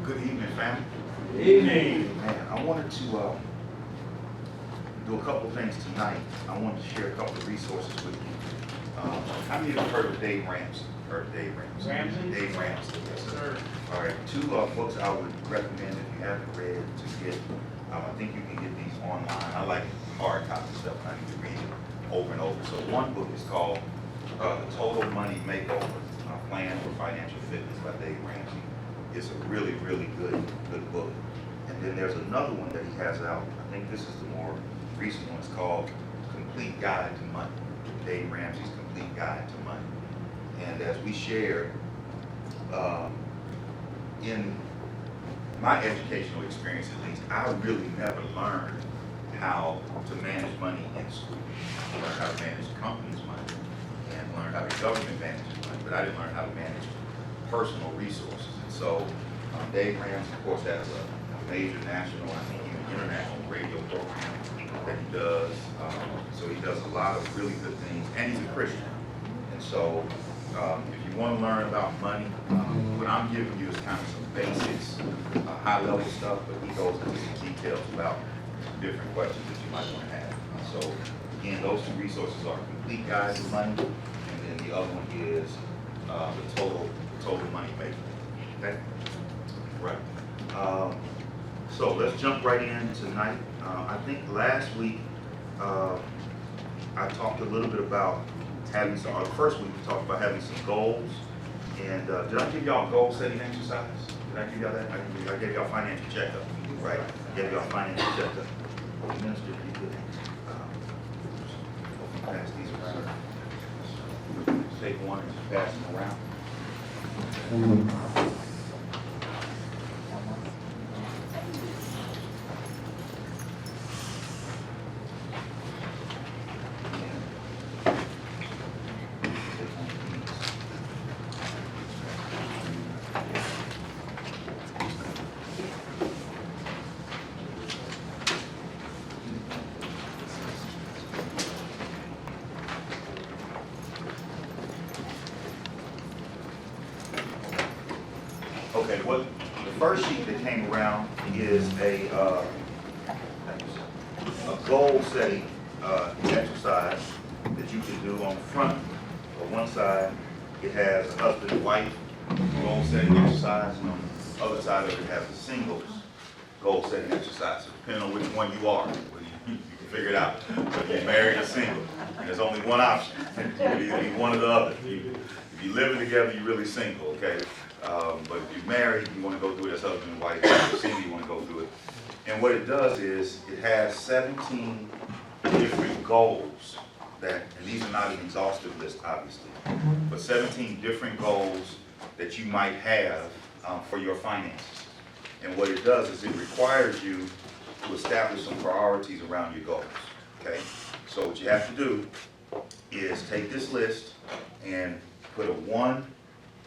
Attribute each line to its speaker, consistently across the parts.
Speaker 1: Good evening, family.
Speaker 2: Good evening.
Speaker 1: Man, I wanted to do a couple things tonight. I wanted to share a couple of resources with you. How many of you have heard of Dave Ramsey? Heard of Dave Ramsey?
Speaker 2: Ramsey?
Speaker 1: Dave Ramsey, yes, sir.
Speaker 2: Sir.
Speaker 1: All right, two books I would recommend if you haven't read to get. I think you can get these online. I like hard copy stuff. I need to read it over and over. So one book is called The Total Money Makeover, A Plan for Financial Fitness by Dave Ramsey. It's a really, really good book. And then there's another one that he has out. I think this is the more recent one. It's called Complete Guide to Money. Dave Ramsey's Complete Guide to Money. And as we shared, in my educational experience at least, I really never learned how to manage money in school. I learned how to manage the company's money and learned how the government manages money, but I didn't learn how to manage personal resources. And so Dave Ramsey, of course, has a major national, I think even international radio program that he does. So he does a lot of really good things, and he's a Christian. And so if you want to learn about money, what I'm giving you is kind of some basics, high-level stuff, but he goes into some details about different questions that you might want to have. So again, those two resources are Complete Guide to Money, and then the other one is the Total Money Maker. Okay? Right. So let's jump right in tonight. I think last week I talked a little bit about having some, or first week we talked about having some goals. And did I give y'all goal setting exercise? Did I give y'all that? I gave y'all financial checkup, right? I gave y'all financial checkup. Minister, if you could pass these around. Take one and just pass them around. Okay, what the first sheet that came around is a goal setting exercise that you can do on the front. On one side, it has a husband and wife goal setting exercise, and on the other side of it has a singles goal setting exercise. Depending on which one you are, you can figure it out. Whether you're married or single, and there's only one option. You can either be one or the other. If you're living together, you're really single, okay? But if you're married, you want to go through it as husband and wife. If you're single, you want to go through it. And what it does is it has 17 different goals that, and these are not an exhaustive list, obviously, but 17 different goals that you might have for your finances. And what it does is it requires you to establish some priorities around your goals, okay? So what you have to do is take this list and put a 1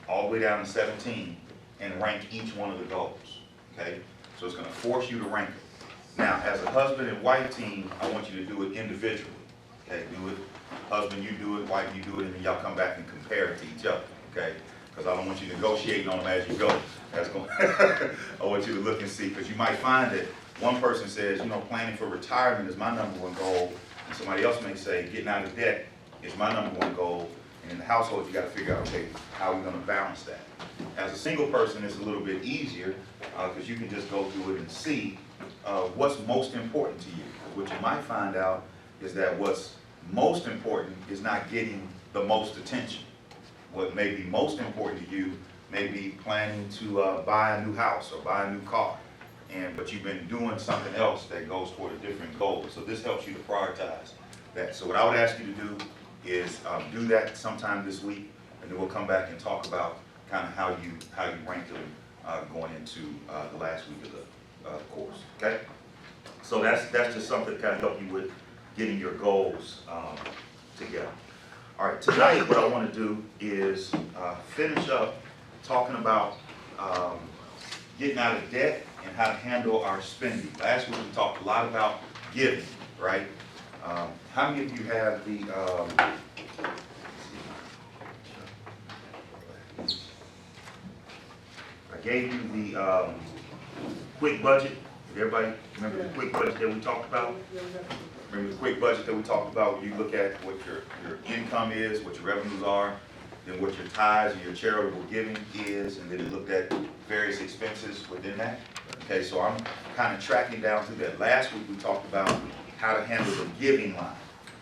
Speaker 1: all the way down to 17 and rank each one of the goals, okay? So it's gonna force you to rank it. Now, as a husband and wife team, I want you to do it individually, okay? Do it, husband, you do it, wife, you do it, and then y'all come back and compare it to each other, okay? Because I don't want you negotiating on them as you go. That's going I want you to look and see, because you might find that one person says, you know, planning for retirement is my #1 goal, and somebody else may say, getting out of debt is my #1 goal. And in the household, you got to figure out, okay, how are we going to balance that? As a single person, it's a little bit easier because you can just go through it and see what's most important to you. What you might find out is that what's most important is not getting the most attention. What may be most important to you may be planning to buy a new house or buy a new car. But you've been doing something else that goes toward a different goal. So this helps you to prioritize that. So what I would ask you to do is do that sometime this week, and then we'll come back and talk about kind of how you rank them going into the last week of the course. Okay, so that's just something to kind of help you with getting your goals together. All right, tonight what I want to do is finish up talking about getting out of debt and how to handle our spending. Last week we talked a lot about giving, right? How many of you have the, I gave you the quick budget. Everybody remember the quick budget that we talked about? Remember the quick budget that we talked about, where you look at what your income is, what your revenues are, then what your tithes and your charitable giving is, and then it looked at various expenses within that. Okay, so I'm kind of tracking down through that. Last week we talked about how to handle the giving line,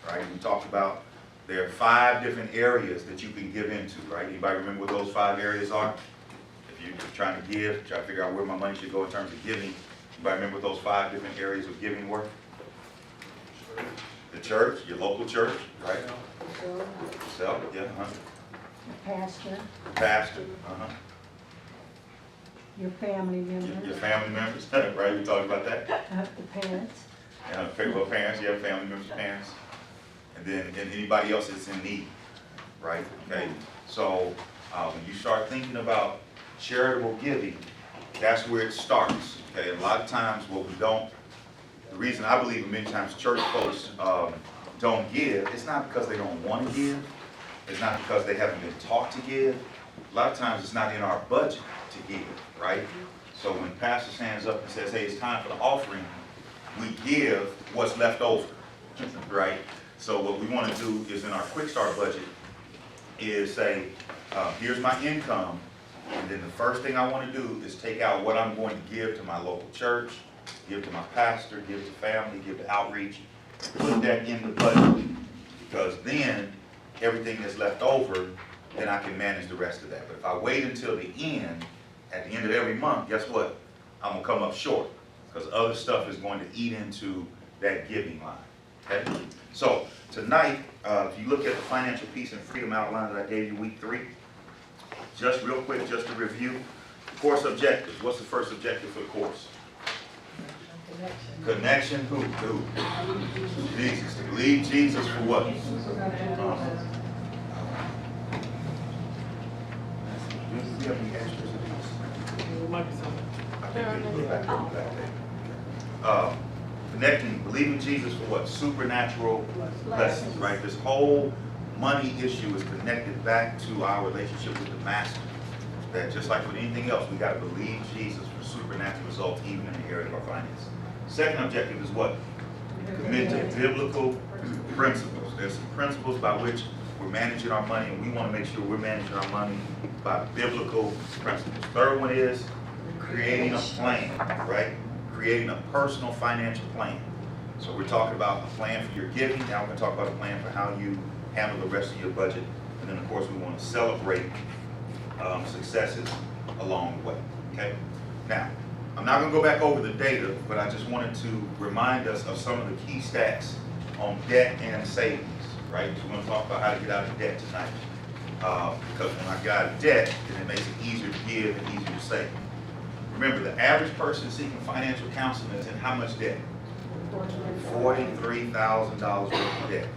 Speaker 1: right? We talked about there are 5 different areas that you can give into, right? Anybody remember what those 5 areas are? If you're trying to give, try to figure out where my money should go in terms of giving, anybody remember what those 5 different areas of giving were? The church, your local church, right? Self, yeah,
Speaker 2: The pastor,
Speaker 1: pastor,
Speaker 2: your family members,
Speaker 1: your family members, right? We talked about that.
Speaker 2: the parents.
Speaker 1: Well, parents, yeah, family members, parents, and then anybody else that's in need, right? Okay, so when you start thinking about charitable giving, that's where it starts. Okay, a lot of times what we don't, the reason I believe many times church folks don't give, it's not because they don't want to give, it's not because they haven't been taught to give. A lot of times it's not in our budget to give, right? So when pastor stands up and says, hey, it's time for the offering, we give what's left over, right? So what we want to do is in our quick start budget is say, here's my income, and then the first thing I want to do is take out what I'm going to give to my local church, give to my pastor, give to family, give to outreach, put that in the budget, because then everything that's left over, then I can manage the rest of that. But if I wait until the end, at the end of every month, guess what? I'm going to come up short, because other stuff is going to eat into that giving line. Okay? So tonight, if you look at the financial peace and freedom outline that I gave you week 3, just real quick, just to review, course objectives. What's the first objective for the course? Connection who? Jesus. To believe Jesus for what? Connecting, believing Jesus for what? Supernatural blessings, right? This whole money issue is connected back to our relationship with the Master. That just like with anything else, we got to believe Jesus for supernatural results, even in the area of our finances. Second objective is what? Commit to biblical principles. There's some principles by which we're managing our money, and we want to make sure we're managing our money by biblical principles. Third one is creating a plan, right? Creating a personal financial plan. So we're talking about a plan for your giving. Now we're going to talk about a plan for how you handle the rest of your budget. And then, of course, we want to celebrate successes along the way. Okay? Now, I'm not going to go back over the data, but I just wanted to remind us of some of the key stats on debt and savings, right? So we're going to talk about how to get out of debt tonight. Because when I get out of debt, then it makes it easier to give and easier to save. Remember, the average person seeking financial counseling is in how much debt? $43,000 worth of debt.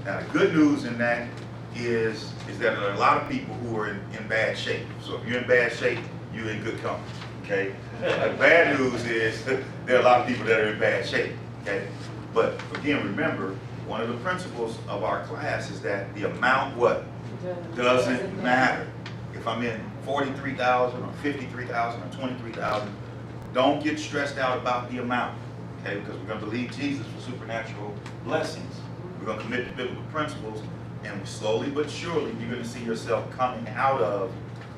Speaker 1: Now, the good news in that is that there are a lot of people who are in bad shape. So if you're in bad shape, you're in good company, okay? The bad news is there are a lot of people that are in bad shape, okay? But again, remember, one of the principles of our class is that the amount, what? Doesn't matter. If I'm in 43,000 or 53,000 or 23,000, don't get stressed out about the amount, okay? Because we're going to believe Jesus for supernatural blessings. We're going to commit to biblical principles, and slowly but surely, you're going to see yourself coming out of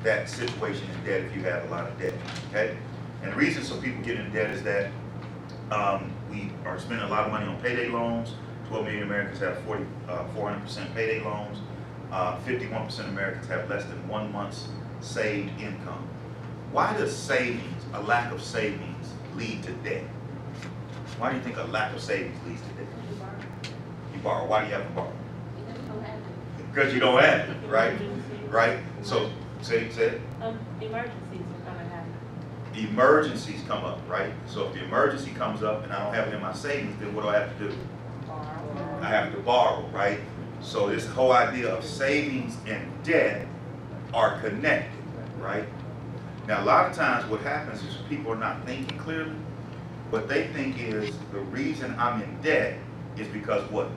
Speaker 1: that situation in debt if you have a lot of debt, okay? And the reason so people get in debt is that we are spending a lot of money on payday loans. 12 million Americans have 400% payday loans. 51% of Americans have less than 1 month's saved income. Why does savings, a lack of savings, lead to debt? Why do you think a lack of savings leads to debt? You borrow. Why do you have to borrow? Because you don't have it, right? Right? So, say it.
Speaker 3: Emergencies are going to happen.
Speaker 1: Emergencies come up, right? So if the emergency comes up and I don't have it in my savings, then what do I have to do? I have to borrow, right? So this whole idea of savings and debt are connected, right? Now, a lot of times what happens is people are not thinking clearly. What they think is the reason I'm in debt is because what?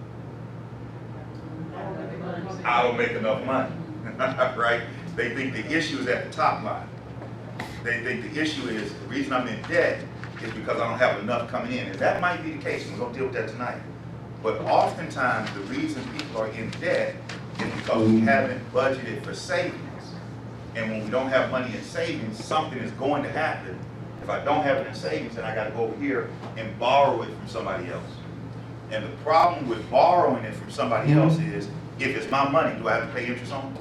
Speaker 1: I don't make enough money, right? They think the issue is at the top line. they think the issue is, the reason I'm in debt is because I don't have enough coming in. And that might be the case, and we're gonna deal with that tonight. But oftentimes, the reason people are in debt is because we haven't budgeted for savings. And when we don't have money in savings, something is going to happen. If I don't have it in savings, then I gotta go over here and borrow it from somebody else. And the problem with borrowing it from somebody else is, if it's my money, do I have to pay interest on it?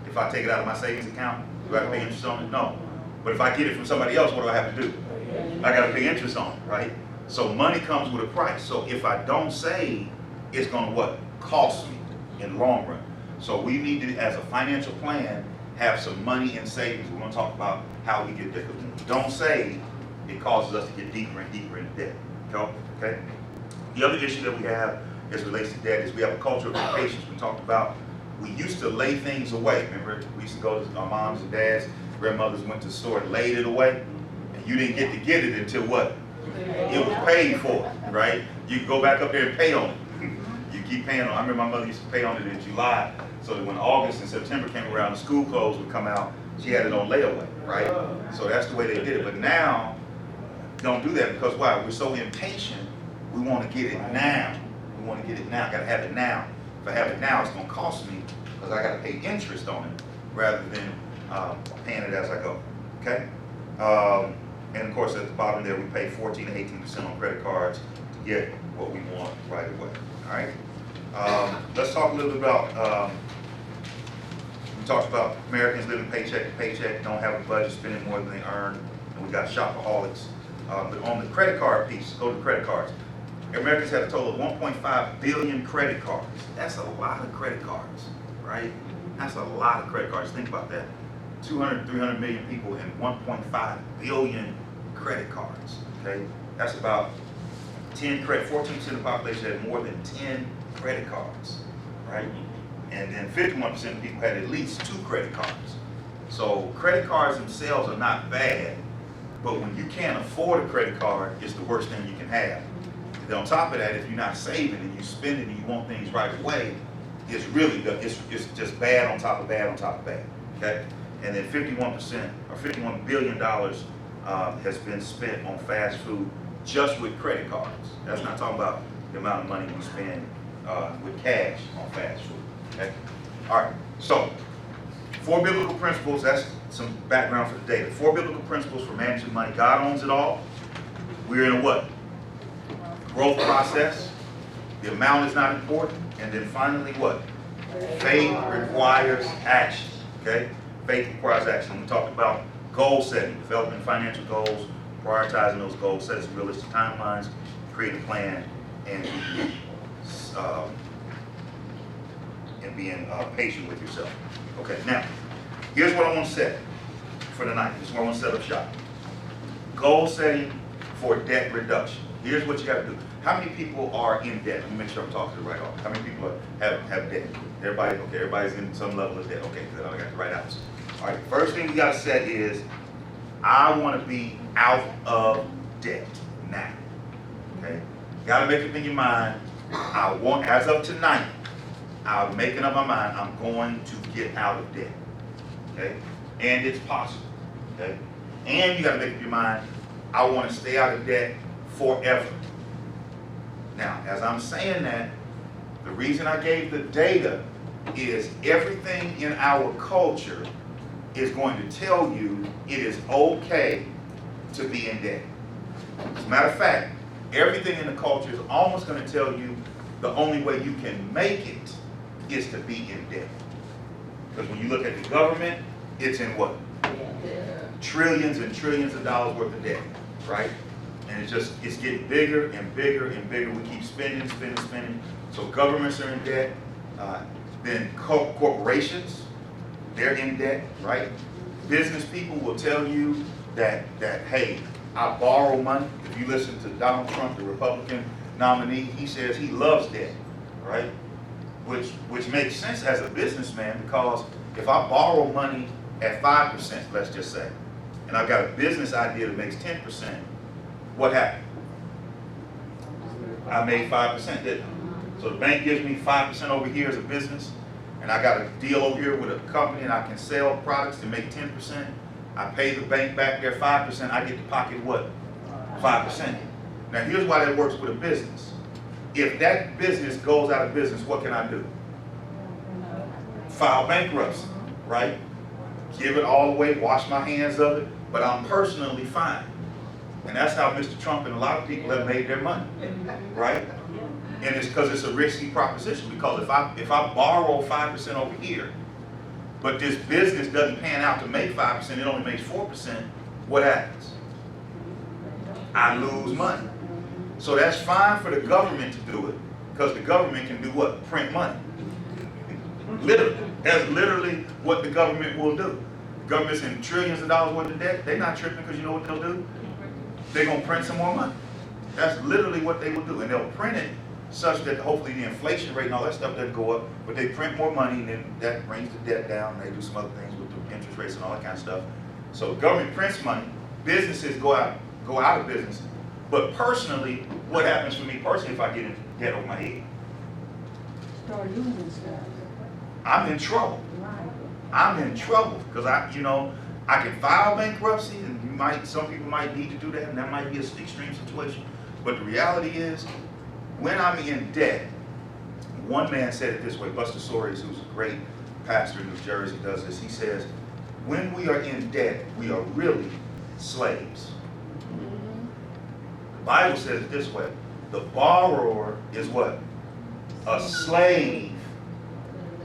Speaker 1: If I take it out of my savings account, do I have to pay interest on it? No. But if I get it from somebody else, what do I have to do? I gotta pay interest on it, right? So money comes with a price. So if I don't save, it's gonna what? Cost me in the long run. So we need to, as a financial plan, have some money in savings. We're gonna talk about how we get there. Because when we don't save, it causes us to get deeper and deeper into debt. Okay? The other issue that we have as relates to debt is we have a culture of impatience. We talked about, we used to lay things away. Remember, we used to go to our moms and dads, grandmothers went to the store and laid it away. And you didn't get to get it until what? It was paid for, right? You could go back up there and pay on it. You keep paying on it. I remember my mother used to pay on it in July, so that when August and September came around, the school clothes would come out, she had it on layaway, right? So that's the way they did it. But now, don't do that because why? We're so impatient. We want to get it now. We want to get it now. I got to have it now. If I have it now, it's going to cost me because I got to pay interest on it rather than paying it as I go. Okay? And of course, at the bottom there, we pay 14 to 18% on credit cards to get what we want right away. All right? Let's talk a little bit about, we talked about Americans living paycheck to paycheck, don't have a budget, spending more than they earn, and we got shopaholics. But on the credit card piece, go to credit cards. Americans have a total of 1.5 billion credit cards. That's a lot of credit cards, right? That's a lot of credit cards. Think about that. 200, 300 million people and 1.5 billion credit cards, okay? That's about 14% of the population had more than 10 credit cards, right? And then 51% of people had at least 2 credit cards. So credit cards themselves are not bad, but when you can't afford a credit card, it's the worst thing you can have. And on top of that, if you're not saving and you spend it and you want things right away, it's really, it's just bad on top of bad on top of bad, okay? And then 51% or $51 billion has been spent on fast food just with credit cards. That's not talking about the amount of money we spend with cash on fast food, okay? All right, so 4 biblical principles, that's some background for the day. The 4 biblical principles for managing money. God owns it all. We're in a what? Growth process. The amount is not important. And then finally what? Faith requires action, okay? Faith requires action. We talked about goal setting, developing financial goals, prioritizing those goals, setting realistic timelines, creating a plan, and being patient with yourself. Okay, now, here's what I want to set for tonight. This is where I want to set up shop. Goal setting for debt reduction. Here's what you got to do. How many people are in debt? Let me make sure I'm talking to the right audience. How many people have debt? Everybody, okay, everybody's in some level of debt. Okay, good, I got the right answer. All right, first thing we got to set is, I want to be out of debt now. Okay, got to make up in your mind, I want, as of tonight, I'm making up my mind, I'm going to get out of debt. Okay, and it's possible. Okay, and you got to make up your mind, I want to stay out of debt forever. Now, as I'm saying that, the reason I gave the data is everything in our culture is going to tell you it is okay to be in debt. As a matter of fact, everything in the culture is almost going to tell you the only way you can make it is to be in debt. Because when you look at the government, it's in what? Trillions and trillions of dollars worth of debt, right? And it's getting bigger and bigger and bigger. We keep spending. So governments are in debt. Then corporations, they're in debt, right? Business people will tell you that hey, I borrow money. If you listen to Donald Trump, the Republican nominee, he says he loves debt, right? Which makes sense as a businessman, because if I borrow money at 5%, let's just say, and I've got a business idea that makes 10%, what happened? I made 5%, didn't I? So the bank gives me 5% over here as a business, and I got a deal over here with a company and I can sell products to make 10%. I pay the bank back their 5%, I get to pocket what? 5%. Now here's why that works with a business. If that business goes out of business, what can I do? File bankruptcy, right? Give it all away, wash my hands of it, but I'm personally fine. And that's how Mr. Trump and a lot of people have made their money, right? And it's because it's a risky proposition, because if I borrow 5% over here, but this business doesn't pan out to make 5%, it only makes 4%, what happens? I lose money. So that's fine for the government to do it, because the government can do what? Print money. Literally. That's literally what the government will do. The government's in trillions of dollars worth of debt. They're not tripping, because you know what they'll do? They're going to print some more money. That's literally what they will do. And they'll print it such that hopefully the inflation rate and all that stuff doesn't go up, but they print more money, and then that brings the debt down. They do some other things with the interest rates and all that kind of stuff. So the government prints money, businesses go out of business. But personally, what happens for me personally if I get in debt over my head?
Speaker 2: Start losing stuff.
Speaker 1: I'm in trouble.
Speaker 2: Right.
Speaker 1: I'm in trouble because I can file bankruptcy, and some people might need to do that, and that might be an extreme situation. But the reality is, when I'm in debt, one man said it this way, Buster Soares, who's a great pastor in New Jersey, does this. He says, when we are in debt, we are really slaves. The Bible says it this way, the borrower is what? A slave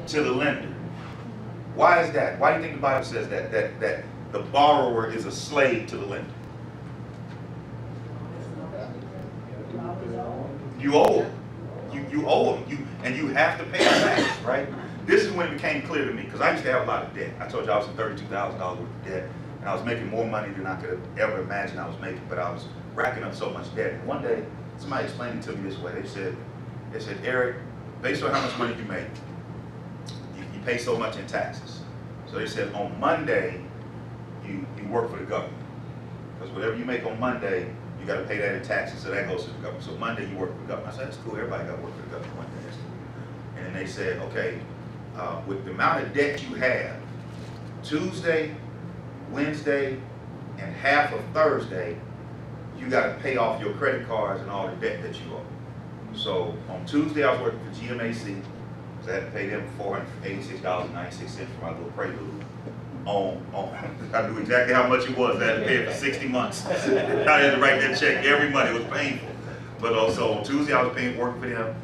Speaker 1: to the lender. Why is that? Why do you think the Bible says that the borrower is a slave to the lender? You owe him. You owe him. And you have to pay him back, right? This is when it became clear to me, because I used to have a lot of debt. I told you I was in $32,000 worth of debt, and I was making more money than I could have ever imagined I was making, but I was racking up so much debt. And one day, somebody explained it to me this way. They said, Eric, based on how much money you make, you pay so much in taxes. So they said, on Monday, you work for the government. Because whatever you make on Monday, you got to pay that in taxes, so that goes to the government. So Monday, you work for the government. I said, that's cool, everybody got to work for the government Monday. That's cool. And then they said, okay, with the amount of debt you have, Tuesday, Wednesday, and half of Thursday, you got to pay off your credit cards and all the debt that you owe. So on Tuesday, I was working for GMAC, so I had to pay them $486.96 for my little prelude. I knew exactly how much it was. I had to pay it for 60 months. I had to write that check every month. It was painful. But also on Tuesday, I was working for them.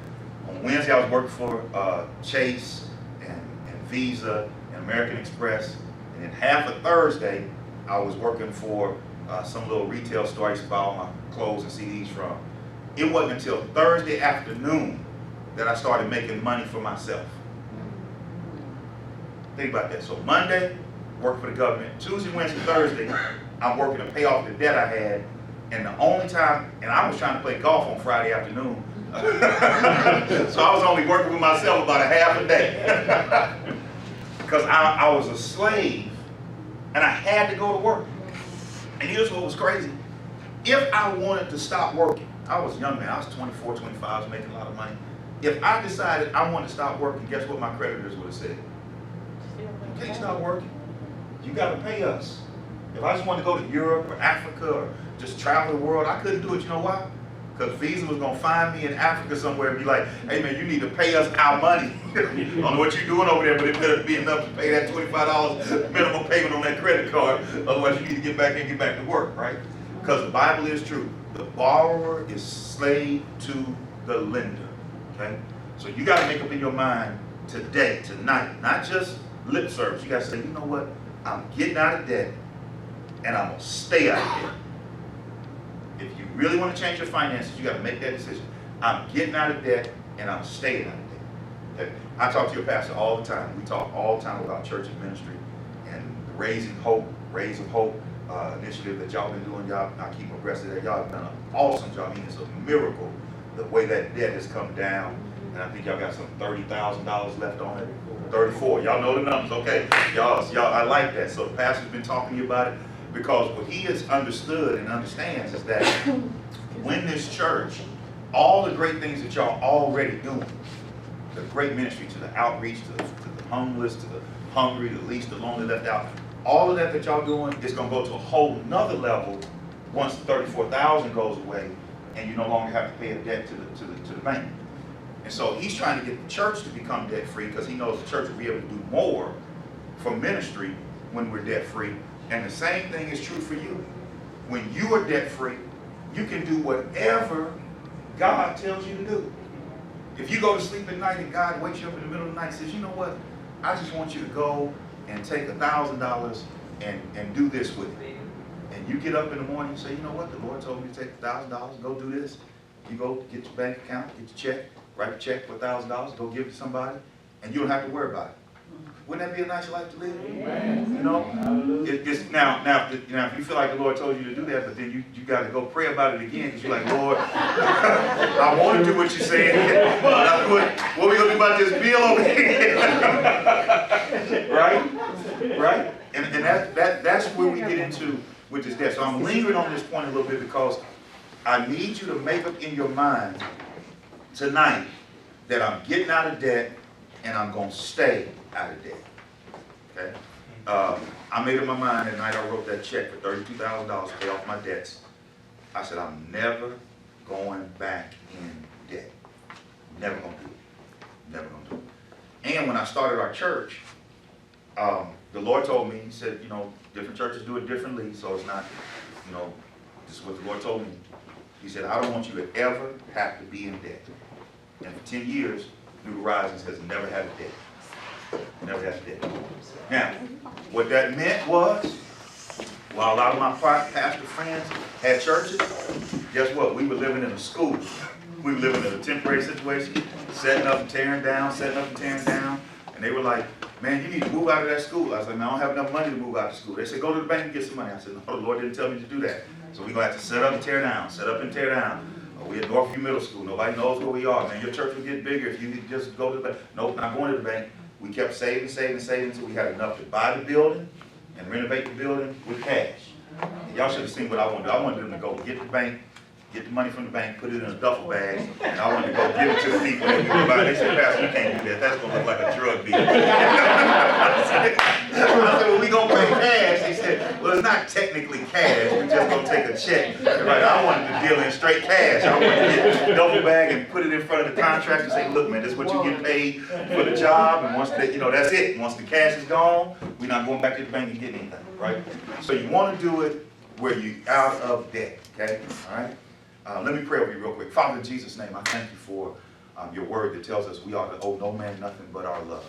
Speaker 1: On Wednesday, I was working for Chase and Visa and American Express. And then half of Thursday, I was working for some little retail store I used to buy all my clothes and CDs from. It wasn't until Thursday afternoon that I started making money for myself. Think about that. So Monday, work for the government. Tuesday, Wednesday, Thursday, I'm working to pay off the debt I had. And the only time, and I was trying to play golf on Friday afternoon. So I was only working with myself about a half a day. Because I was a slave and I had to go to work. And here's what was crazy. If I wanted to stop working, I was a young man, I was 24, 25, I was making a lot of money. If I decided I wanted to stop working, guess what my creditors would have said? You can't stop working. You got to pay us. If I just wanted to go to Europe or Africa or just travel the world, I couldn't do it. You know why? Because Visa was going to find me in Africa somewhere and be like, hey man, you need to pay us our money. I don't know what you're doing over there, but it better be enough to pay that $25 minimum payment on that credit card. Otherwise you need to get back and get back to work, right? Because the Bible is true. The borrower is slave to the lender, okay? So you got to make up in your mind today, tonight, not just lip service. You got to say, you know what? I'm getting out of debt and I'm going to stay out of debt. If you really want to change your finances, you got to make that decision. I'm getting out of debt and I'm staying out of debt. Okay? I talk to your pastor all the time. We talk all the time about church and ministry and the Raise of Hope initiative that y'all been doing. Y'all, I keep abreast of that. Y'all have done an awesome job. I mean, it's a miracle the way that debt has come down. And I think y'all got some $30,000 left on it. 34. Y'all know the numbers, okay? Y'all, I like that. So the pastor's been talking to you about it because what he has understood and understands is that when this church, all the great things that y'all already doing, the great ministry to the outreach, to the homeless, to the hungry, the least, the lonely, left out, all of that y'all doing is going to go to a whole nother level once the $34,000 goes away and you no longer have to pay a debt to the bank. And so he's trying to get the church to become debt free because he knows the church will be able to do more for ministry when we're debt free. And the same thing is true for you. When you are debt free, you can do whatever God tells you to do. If you go to sleep at night and God wakes you up in the middle of the night and says, you know what, I just want you to go and take $1,000 and do this with me. And you get up in the morning and say, you know what, the Lord told me to take $1,000, go do this. You go get your bank account, get your check, write a check for $1,000, go give it to somebody, and you don't have to worry about it. Wouldn't that be a nice life to live? Amen. You know, it's now, if you feel like the Lord told you to do that, but then you got to go pray about it again because you're like, Lord, I want to do what you're saying, but what are we gonna do about this bill over here? right? And that's where we get into with this debt. So I'm lingering on this point a little bit because I need you to make up in your mind tonight that I'm getting out of debt and I'm going to stay out of debt. Okay? I made up my mind that night I wrote that check for $32,000 to pay off my debts. I said, I'm never going back in debt. Never going to do it. Never going to do it. And when I started our church, the Lord told me, he said, you know, different churches do it differently, so it's not, you know, this is what the Lord told me. He said, I don't want you to ever have to be in debt. And for 10 years, New Horizons has never had a debt. Never had a debt. Now, what that meant was, while a lot of my pastor friends had churches, guess what? We were living in a school. We were living in a temporary situation, setting up and tearing down, setting up and tearing down. And they were like, man, you need to move out of that school. I was like, man, I don't have enough money to move out of school. They said, go to the bank and get some money. I said, no, the Lord didn't tell me to do that. So we're going to have to set up and tear down, set up and tear down. We're at Northview Middle School. Nobody knows where we are, man. Your church will get bigger if you just go to the bank. Nope, not going to the bank. We kept saving until we had enough to buy the building and renovate the building with cash. And y'all should have seen what I wanted to do. I wanted them to go get the bank, get the money from the bank, put it in a duffel bag, and I wanted to go give it to the people that we would buy. They said, Pastor, you can't do that. That's going to look like a drug deal. I said, well, we going to pay cash. They said, well, it's not technically cash. We're just going to take a check. Right? I wanted to deal in straight cash. I wanted to get a duffel bag and put it in front of the contractor and say, look, man, this is what you get paid for the job. And once that, you know, that's it. Once the cash is gone, we're not going back to the bank and getting anything, right? So you want to do it where you're out of debt, okay? All right? Let me pray over you real quick. Father, in Jesus' name, I thank you for your word that tells us we ought to owe no man nothing but our love.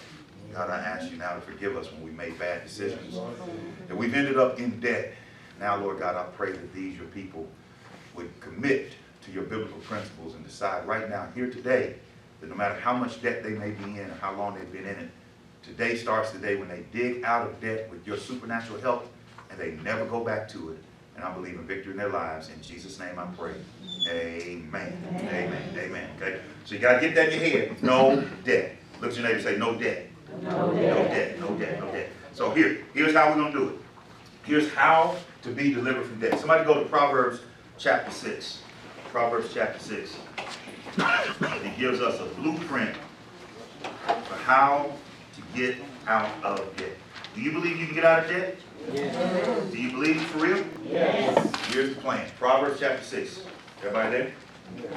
Speaker 1: God, I ask you now to forgive us when we made bad decisions, that we've ended up in debt. Now, Lord God, I pray that these, your people, would commit to your biblical principles and decide right now, here today, that no matter how much debt they may be in or how long they've been in it, today starts the day when they dig out of debt with your supernatural help and they never go back to it. And I believe in victory in their lives. In Jesus' name I pray. Amen. Amen. Amen. Okay? So you got to get that in your head. No debt. Look at your neighbor and say, no debt. No debt. No debt. No debt. So here's how we're going to do it. Here's how to be delivered from debt. Somebody go to Proverbs chapter 6. Proverbs chapter 6. It gives us a blueprint for how to get out of debt. Do you believe you can get out of debt? Yes. Do you believe for real? Yes. Here's the plan. Proverbs chapter 6. Everybody there? Yes.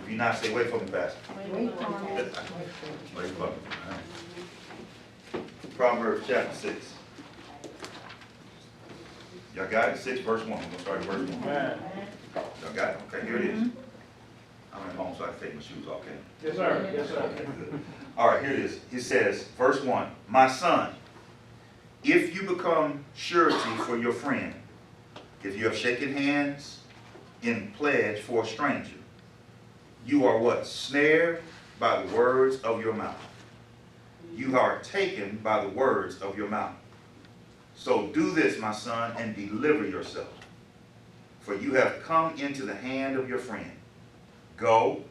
Speaker 1: If you're not, say, wait for me, Pastor. Wait for me. Wait for me. Proverbs chapter 6. Y'all got it? 6 verse 1. We're going to start at verse 1. Y'all got it? Okay, here it is. I'm at home, so I can take my shoes off, okay?
Speaker 4: Yes, sir. Yes, sir.
Speaker 1: Okay, good. All right, here it is. It says, verse 1, my son, if you become surety for your friend, if you have shaken hands in pledge for a stranger, you are what? Snared by the words of your mouth. You are taken by the words of your mouth. So do this, my son, and deliver yourself. For you have come into the hand of your friend. Go,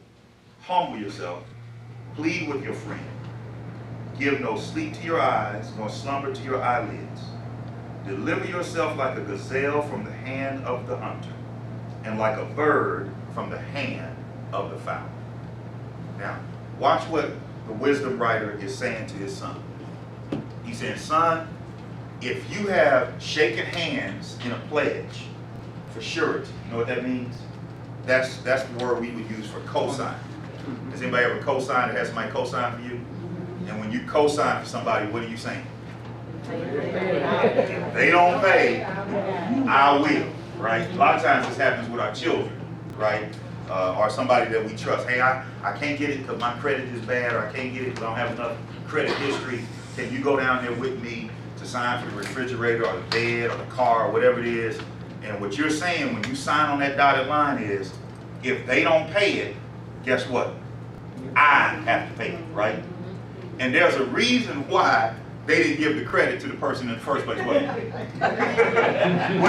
Speaker 1: humble yourself, plead with your friend. Give no sleep to your eyes, nor slumber to your eyelids. Deliver yourself like a gazelle from the hand of the hunter, and like a bird from the hand of the fowler. Now, watch what the wisdom writer is saying to his son. He's saying, son, if you have shaken hands in a pledge for surety, you know what that means? That's the word we would use for cosign. Has anybody ever co-signed or had somebody co-sign for you? And when you co-sign for somebody, what are you saying? If they don't pay, I will, right? A lot of times this happens with our children, right? Or somebody that we trust. Hey, I can't get it because my credit is bad, or I can't get it because I don't have enough credit history. Can you go down there with me to sign for the refrigerator or the bed or the car or whatever it is? And what you're saying when you sign on that dotted line is, if they don't pay it, guess what? I have to pay it, right? And there's a reason why they didn't give the credit to the person in the first place. What do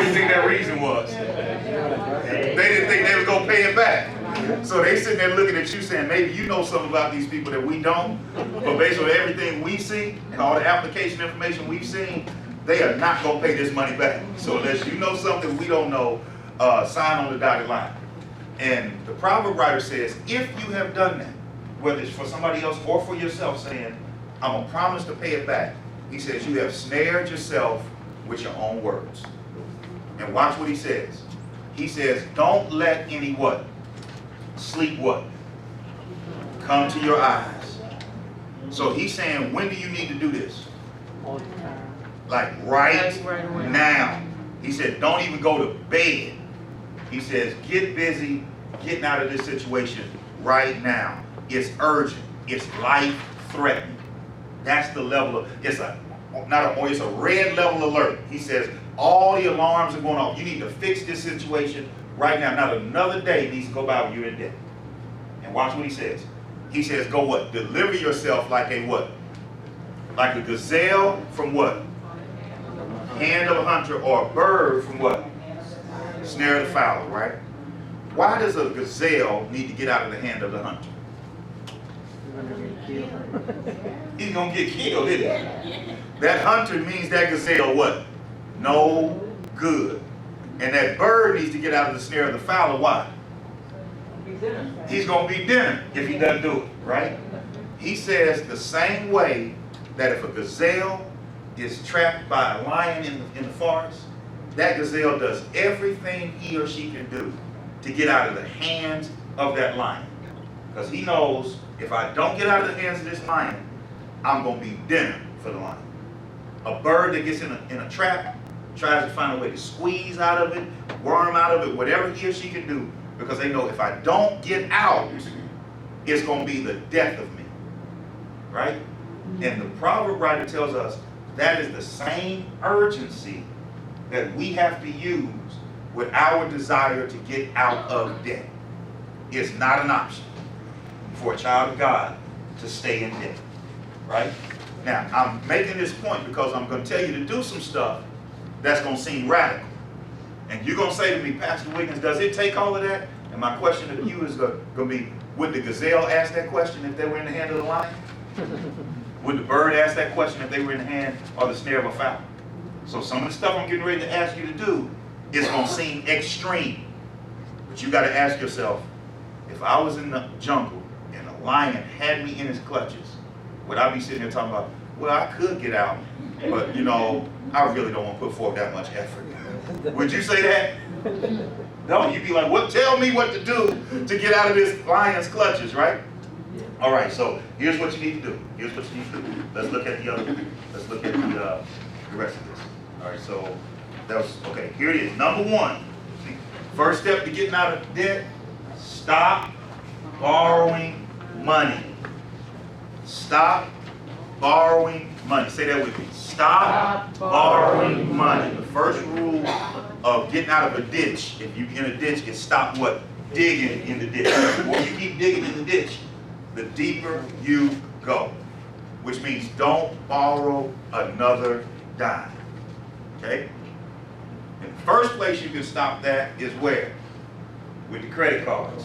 Speaker 1: you think that reason was? They didn't think they was gonna pay it back. So they sitting there looking at you saying, maybe you know something about these people that we don't, but based on everything we see and all the application information we've seen, they are not gonna pay this money back. So unless you know something we don't know, sign on the dotted line. And the proverb writer says, if you have done that, whether it's for somebody else or for yourself, saying, I'm gonna promise to pay it back, he says, you have snared yourself with your own words. And watch what he says. He says, don't let any what? Sleep what? Come to your eyes. So he's saying, when do you need to do this?
Speaker 2: All the time.
Speaker 1: Like right now. He said, don't even go to bed. He says, get busy getting out of this situation right now. It's urgent. It's life-threatening. That's the level of, it's a red level alert. He says, all the alarms are going off. You need to fix this situation right now. Not another day needs to go by when you're in debt. And watch what he says. He says, go what? Deliver yourself like a what? Like a gazelle from what? Hand of a hunter, or a bird from what? Snare of the fowler, right? Why does a gazelle need to get out of the hand of the hunter? He's gonna get killed, isn't he? That hunter means that gazelle what? No good. And that bird needs to get out of the snare of the fowler. Why? He's gonna be dinner if he doesn't do it, right? He says the same way that if a gazelle is trapped by a lion in the forest, that gazelle does everything he or she can do to get out of the hands of that lion. Because he knows, if I don't get out of the hands of this lion, I'm going to be dinner for the lion. A bird that gets in a trap tries to find a way to squeeze out of it, worm out of it, whatever he or she can do, because they know if I don't get out, it's going to be the death of me. Right? And the proverb writer tells us that is the same urgency that we have to use with our desire to get out of debt. It's not an option for a child of God to stay in debt, right? Now, I'm making this point because I'm going to tell you to do some stuff that's going to seem radical. And you're going to say to me, Pastor Wiggins, does it take all of that? And my question to you is going to be, would the gazelle ask that question if they were in the hand of the lion? Would the bird ask that question if they were in the hand or the snare of a fowl? So some of the stuff I'm getting ready to ask you to do is going to seem extreme. But you got to ask yourself, if I was in the jungle and a lion had me in his clutches, would I be sitting there talking about, well, I could get out, but you know, I really don't want to put forth that much effort. Would you say that? No, you'd be like, what? Tell me what to do to get out of this lion's clutches, right? All right, so here's what you need to do. Here's what you need to do. Let's look at the rest of this. All right, so that was, okay, here it is. Number one, first step to getting out of debt, stop borrowing money. Stop borrowing money. Say that with me. Stop borrowing money. The first rule of getting out of a ditch, if you're in a ditch, is stop what? Digging in the ditch. The more you keep digging in the ditch, the deeper you go. Which means don't borrow another dime. Okay? And the first place you can stop that is where? With the credit cards.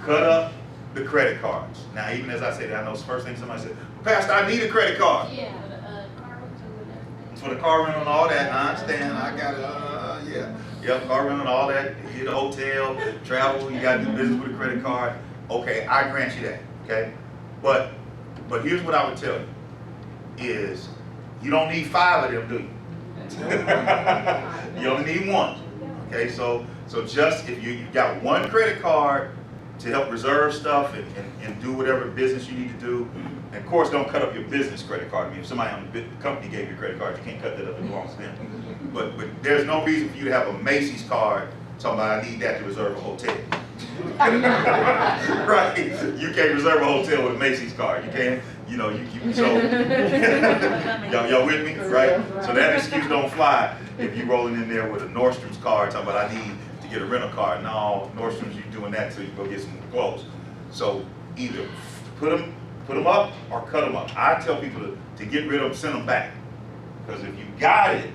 Speaker 1: Cut up the credit cards. Now, even as I say that, I know it's the first thing somebody said, Pastor, I need a credit card.
Speaker 3: Yeah, for the car rental and everything.
Speaker 1: It's for the car rental and all that. I understand. I got it. Yeah. Yep, car rental and all that. You get a hotel, travel, you got to do business with a credit card. Okay, I grant you that. Okay? But here's what I would tell you is You don't need 5 of them, do you? You only need 1. Okay, so just if you've got 1 credit card to help reserve stuff and do whatever business you need to do. And of course, don't cut up your business credit card. I mean, if somebody on the company gave you a credit card, you can't cut that up, it belongs to them. But there's no reason for you to have a Macy's card talking about I need that to reserve a hotel. Right? You can't reserve a hotel with a Macy's card. You can't, so y'all with me? Right? So that excuse don't fly if you rolling in there with a Nordstrom's card talking about I need to get a rental car. No, Nordstrom's, you doing that so you go get some clothes. So either put them up or cut them up. I tell people to get rid of them, send them back. Because if you got it,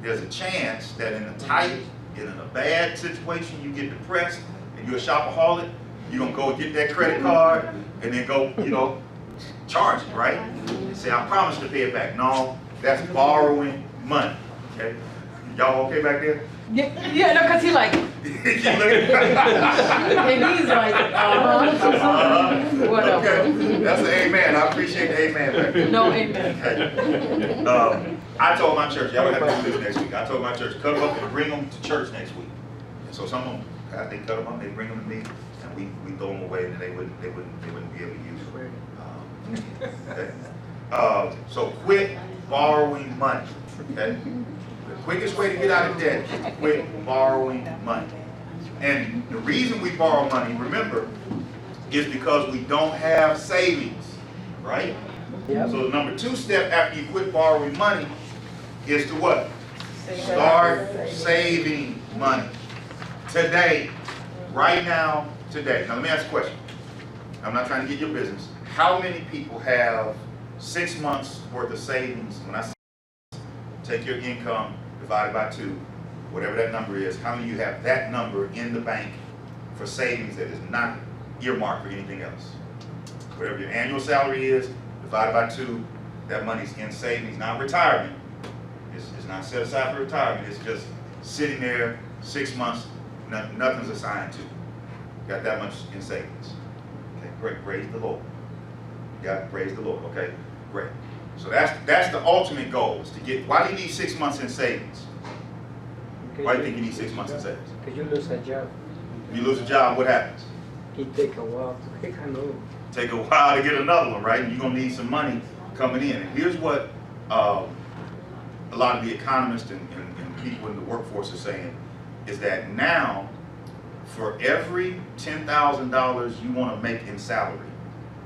Speaker 1: there's a chance that in a tight, in a bad situation, you get depressed and you're a shopaholic, you're gonna go get that credit card and then go, charge it, right? And say, I promise to pay it back. No, that's borrowing money, okay? Y'all okay back there?
Speaker 2: Yeah, no, cause he like, and he's like, whatever.
Speaker 1: Okay, that's an amen. I appreciate the amen back there.
Speaker 2: No amen.
Speaker 1: Okay. I told my church, y'all gonna have to do this next week. I told my church, cut them up and bring them to church next week. And so some of them, they cut them up, they bring them to me, and we throw them away, and they wouldn't be able to use them. Okay. So quit borrowing money. Okay. The quickest way to get out of debt is to quit borrowing money. And the reason we borrow money, remember, is because we don't have savings, right? Yep. So the number 2 step after you quit borrowing money is to what? Start saving money. Today, right now, today. Now let me ask a question. I'm not trying to get your business. How many people have 6 months worth of savings? When I say take your income divided by 2, whatever that number is, how many of you have that number in the bank for savings that is not earmarked for anything else? Whatever your annual salary is, divided by 2, that money's in savings, not retirement. It's not set aside for retirement, it's just sitting there 6 months, nothing's assigned to. Got that much in savings. Okay, great, praise the Lord. Praise the Lord, okay, great. So that's the ultimate goal, is to get, why do you need 6 months in savings? Why do you think you need 6 months in savings?
Speaker 4: Because you lose a job.
Speaker 1: You lose a job, what happens?
Speaker 4: It take a while to make a move.
Speaker 1: Take a while to get another one, right? You're gonna need some money coming in. And here's what a lot of the economists and people in the workforce are saying, is that now, for every $10,000 you wanna make in salary,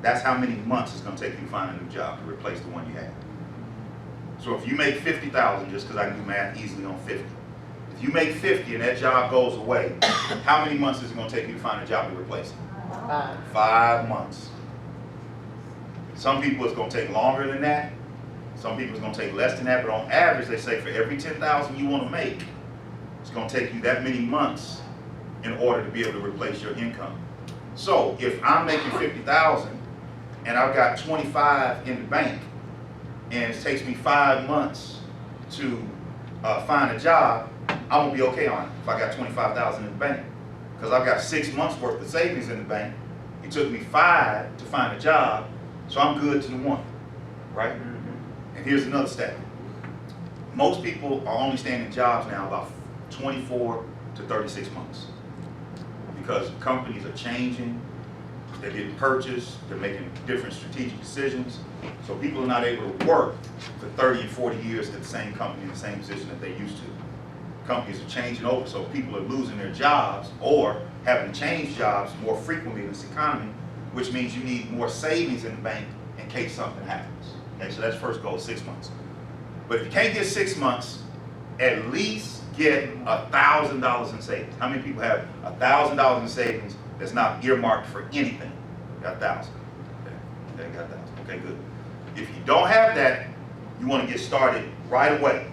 Speaker 1: that's how many months it's gonna take you to find a new job to replace the one you have. So if you make 50,000, just because I can do math easily on 50, if you make 50 and that job goes away, how many months is it gonna take you to find a job to replace it? 5 months. Some people it's gonna take longer than that. Some people it's gonna take less than that, but on average, they say for every 10,000 you wanna make, it's gonna take you that many months in order to be able to replace your income. So if I'm making 50,000 and I've got 25 in the bank, and it takes me 5 months to find a job, I'm gonna be okay on it if I got 25,000 in the bank. Because I've got 6 months worth of savings in the bank. It took me 5 to find a job, so I'm good to the 1, right? And here's another stat. Most people are only staying in jobs now about 24 to 36 months. Because companies are changing, they're getting purchased, they're making different strategic decisions. So people are not able to work for 30 and 40 years at the same company in the same position that they used to. Companies are changing over, so people are losing their jobs or having to change jobs more frequently in this economy, which means you need more savings in the bank in case something happens. Okay, so that's first goal, 6 months. But if you can't get 6 months, at least get $1,000 in savings. How many people have $1,000 in savings that's not earmarked for anything? Got 1,000. Okay, got 1,000. Okay, good. If you don't have that, you want to get started right away.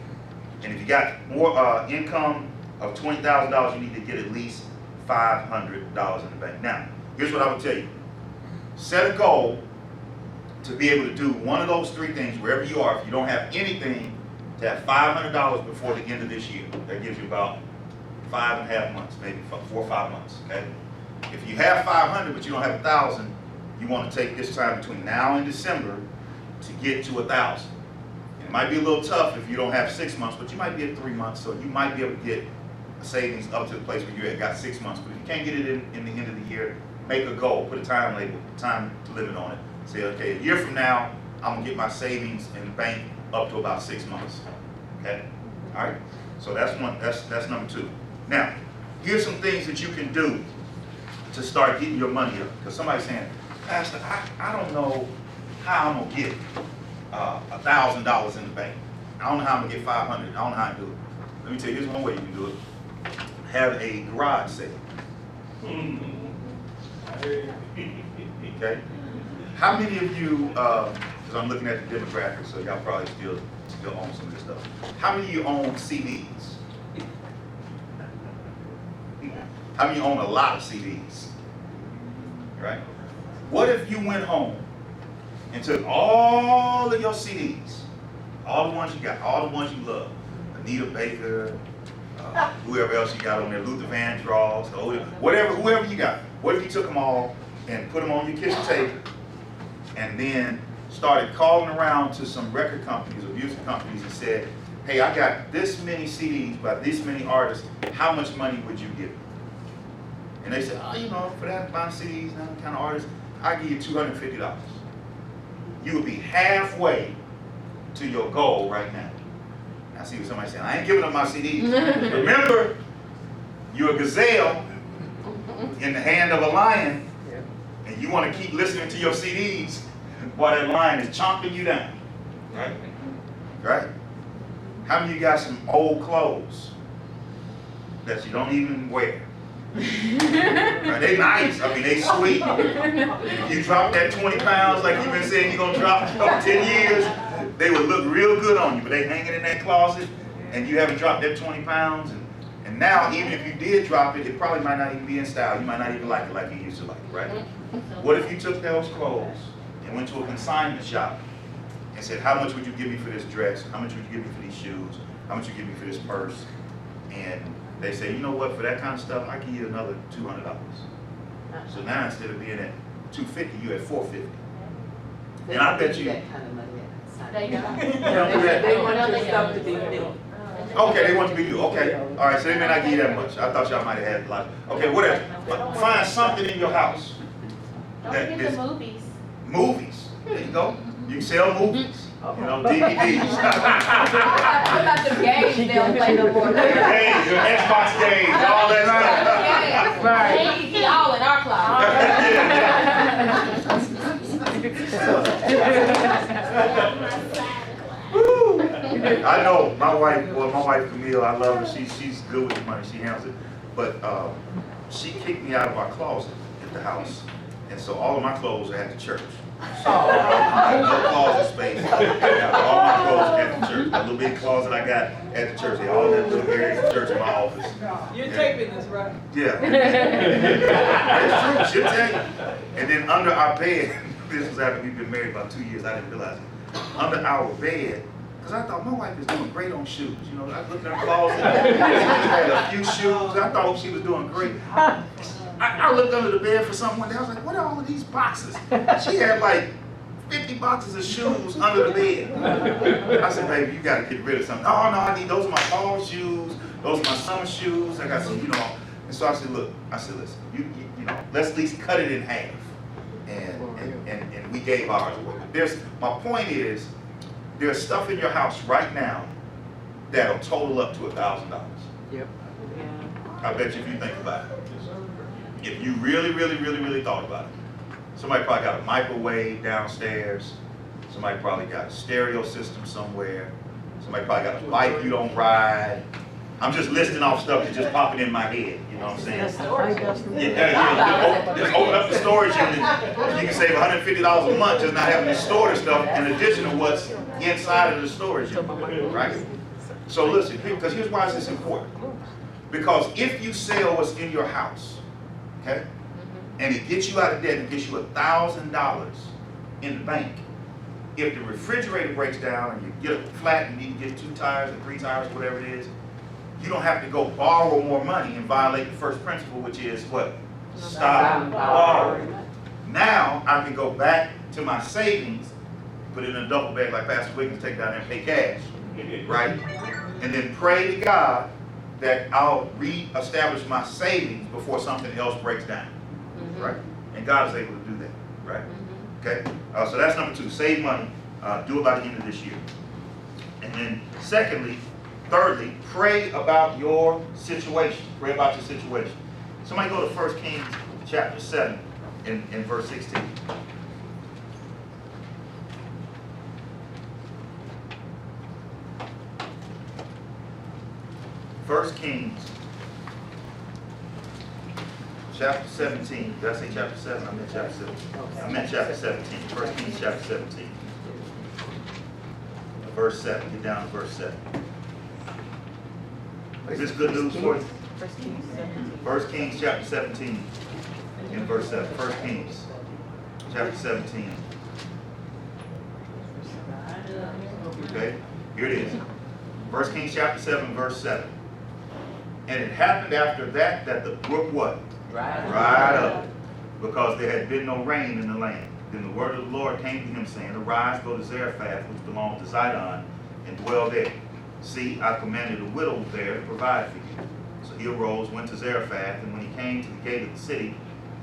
Speaker 1: And if you got more income of $20,000, you need to get at least $500 in the bank. Now, here's what I would tell you. Set a goal to be able to do one of those 3 things wherever you are. If you don't have anything, to have $500 before the end of this year. That gives you about 5.5 months, maybe 4 or 5 months, okay? If you have 500 but you don't have 1,000, you want to take this time between now and December to get to 1,000. And might be a little tough if you don't have 6 months, but you might be at 3 months, so you might be able to get a savings up to the place where you had got 6 months. But if you can't get it in the end of the year, make a goal, put a time limit on it. Say, okay, a year from now, I'm gonna get my savings in the bank up to about 6 months. Okay, all right. So that's one. That's number 2. Now, here's some things that you can do to start getting your money up. Because somebody's saying, Pastor, I don't know how I'm gonna get $1,000 in the bank. I don't know how I'm gonna get 500. I don't know how to do it. Let me tell you, here's one way you can do it. Have a garage sale. Okay. How many of you? Because I'm looking at the demographics, so y'all probably still own some of this stuff. How many of you own CDs? How many own a lot of CDs? Right? What if you went home and took all of your CDs, all the ones you got, all the ones you love, Anita Baker, whoever else you got on there, Luther Vandross, whoever you got. What if you took them all and put them on your kitchen table and then started calling around to some record companies or music companies and said, hey, I got this many CDs by this many artists, how much money would you give me? And they said, oh, you know, for that amount of CDs and that kind of artists, I'll give you $250. You would be halfway to your goal right now. I see what somebody's saying, I ain't giving up my CDs. Remember, you're a gazelle in the hand of a lion, and you want to keep listening to your CDs while that lion is chomping you down. Right? Right? How many of you got some old clothes that you don't even wear? Right, they nice. I mean, they sweet. If you drop that 20 pounds like you've been saying you're going to drop for 10 years, they would look real good on you. But they hanging in that closet, and you haven't dropped that 20 pounds. And now, even if you did drop it, it probably might not even be in style. You might not even like it like you used to like it, right? What if you took those clothes and went to a consignment shop and said, how much would you give me for this dress? How much would you give me for these shoes? How much would you give me for this purse? And they say, you know what, for that kind of stuff, I give you another $200. So now instead of being at $250, you're at $450. And I bet you.
Speaker 5: That kind of money
Speaker 3: They don't.
Speaker 5: They want your stuff to be new.
Speaker 1: Okay, they want to be you. Okay. All right, so they may not give you that much. I thought y'all might have had a lot. Okay, whatever. Find something in your house.
Speaker 3: Don't forget the movies.
Speaker 1: Movies. There you go. You can sell movies. You know, DVDs.
Speaker 2: What about the games they don't play no more?
Speaker 1: Games, your Xbox games, all that stuff.
Speaker 2: Right.
Speaker 3: They be all in our
Speaker 1: I know my wife Camille, I love her. She's good with the money. She handles it. But she kicked me out of our closet at the house, and so all of my clothes are at the church. So I have no closet space. All my clothes are at the church. That little big closet I got at the church. They all in that little area at the church in my office.
Speaker 5: You're taping this, right?
Speaker 1: Yeah. That's true. She'll tell you. And then under our bed, this was after we've been married about 2 years. I didn't realize it. Under our bed. Because I thought my wife was doing great on shoes. You know, I looked in her closet, she had a few shoes. I thought she was doing great. I looked under the bed for someone else. I was like, what are all of these boxes? She had like 50 boxes of shoes under the bed. I said, baby, you got to get rid of something. Oh, no, I need, those are my fall shoes. Those are my summer shoes. I got some, you know. And so I said, look, listen, you know, let's at least cut it in half. And we gave ours away. My point is, there's stuff in your house right now that'll total up to $1,000.
Speaker 4: Yep.
Speaker 1: I bet you if you think about it. If you really, really, really, really thought about it. Somebody probably got a microwave downstairs. Somebody probably got a stereo system somewhere. Somebody probably got a bike you don't ride. I'm just listing off stuff that's just popping in my head. You know what I'm saying? Yeah. Just open up the storage unit. And you can save $150 a month just not having to store the stuff in addition to what's inside of the storage unit, right? So listen, because here's why this is important. Because if you sell what's in your house, okay, and it gets you out of debt and gets you $1,000 in the bank, if the refrigerator breaks down and you get a flat and you need to get 2 tires or 3 tires, whatever it is, you don't have to go borrow more money and violate the first principle, which is what? Stop borrowing. Now I can go back to my savings put it in a duffel bag like Pastor Wiggins, take down there and pay cash, right? And then pray to God that I'll reestablish my savings before something else breaks down, right? And God is able to do that, right? Okay, so that's number 2, save money, do it by the end of this year. And then thirdly, pray about your situation. Pray about your situation. Somebody go to 1 Kings chapter 7 in verse 16. 1 Kings chapter 17. Did I say chapter 7? I meant chapter 17. I meant chapter 17. 1 Kings chapter 17. Verse 7. Get down to verse 7. Is this good news for you? 1 Kings chapter 17 in verse 7. 1 Kings chapter 17. Okay, here it is. 1 Kings chapter 7 verse 7. And it happened after that that the brook what? Dried up, because there had been no rain in the land. Then the word of the Lord came to him, saying, Arise, go to Zarephath, which belongs to Zidon, and dwell there. See, I commanded a widow there to provide for you. So he arose, went to Zarephath, and when he came to the gate of the city,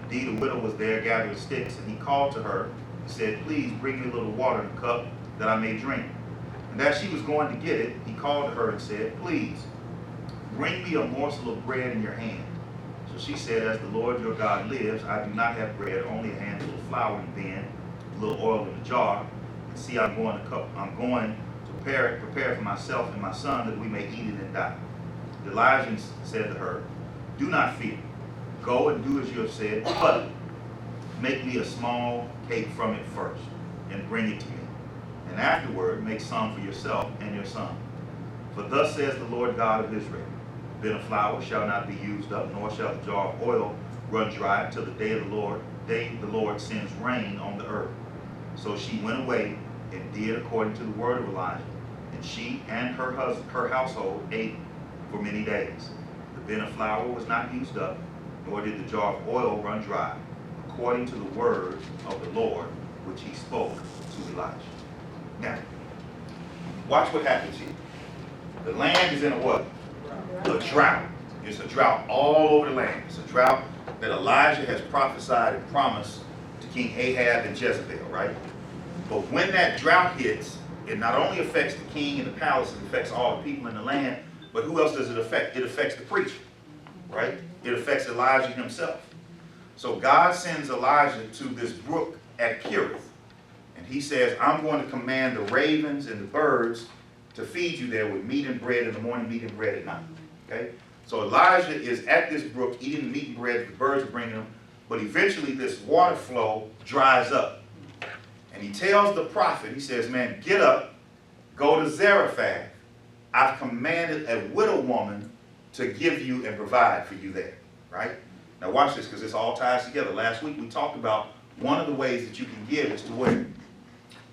Speaker 1: indeed a widow was there gathering sticks, and he called to her and said, Please bring me a little water in a cup that I may drink. And as she was going to get it, he called to her and said, Please, bring me a morsel of bread in your hand. So she said, As the Lord your God lives, I do not have bread, only a handful of flour in the bin, a little oil in a jar. And see, I'm going to prepare for myself and my son that we may eat it and die. Elijah said to her, Do not fear. Go and do as you have said, but make me a small cake from it first, and bring it to me. And afterward, make some for yourself and your son. For thus says the Lord God of Israel, Bin of flour shall not be used up, nor shall the jar of oil run dry until the day the Lord sends rain on the earth. So she went away and did according to the word of Elijah. And she and her household ate for many days. The bin of flour was not used up, nor did the jar of oil run dry, according to the word of the Lord, which he spoke to Elijah. Now, watch what happens here. The land is in a what? A drought. It's a drought all over the land. It's a drought that Elijah has prophesied and promised to King Ahab and Jezebel, right? But when that drought hits, it not only affects the king and the palace, it affects all the people in the land, but who else does it affect? It affects the preacher, right? It affects Elijah himself. So God sends Elijah to this brook at Kerith, and he says, I'm going to command the ravens and the birds to feed you there with meat and bread in the morning, meat and bread at night. Okay? So Elijah is at this brook eating the meat and bread that the birds are bringing him, but eventually this water flow dries up. And he tells the prophet, he says, man, get up, go to Zarephath. I've commanded a widow woman to give you and provide for you there. Right? Now watch this, because this all ties together. Last week we talked about one of the ways that you can give is to where?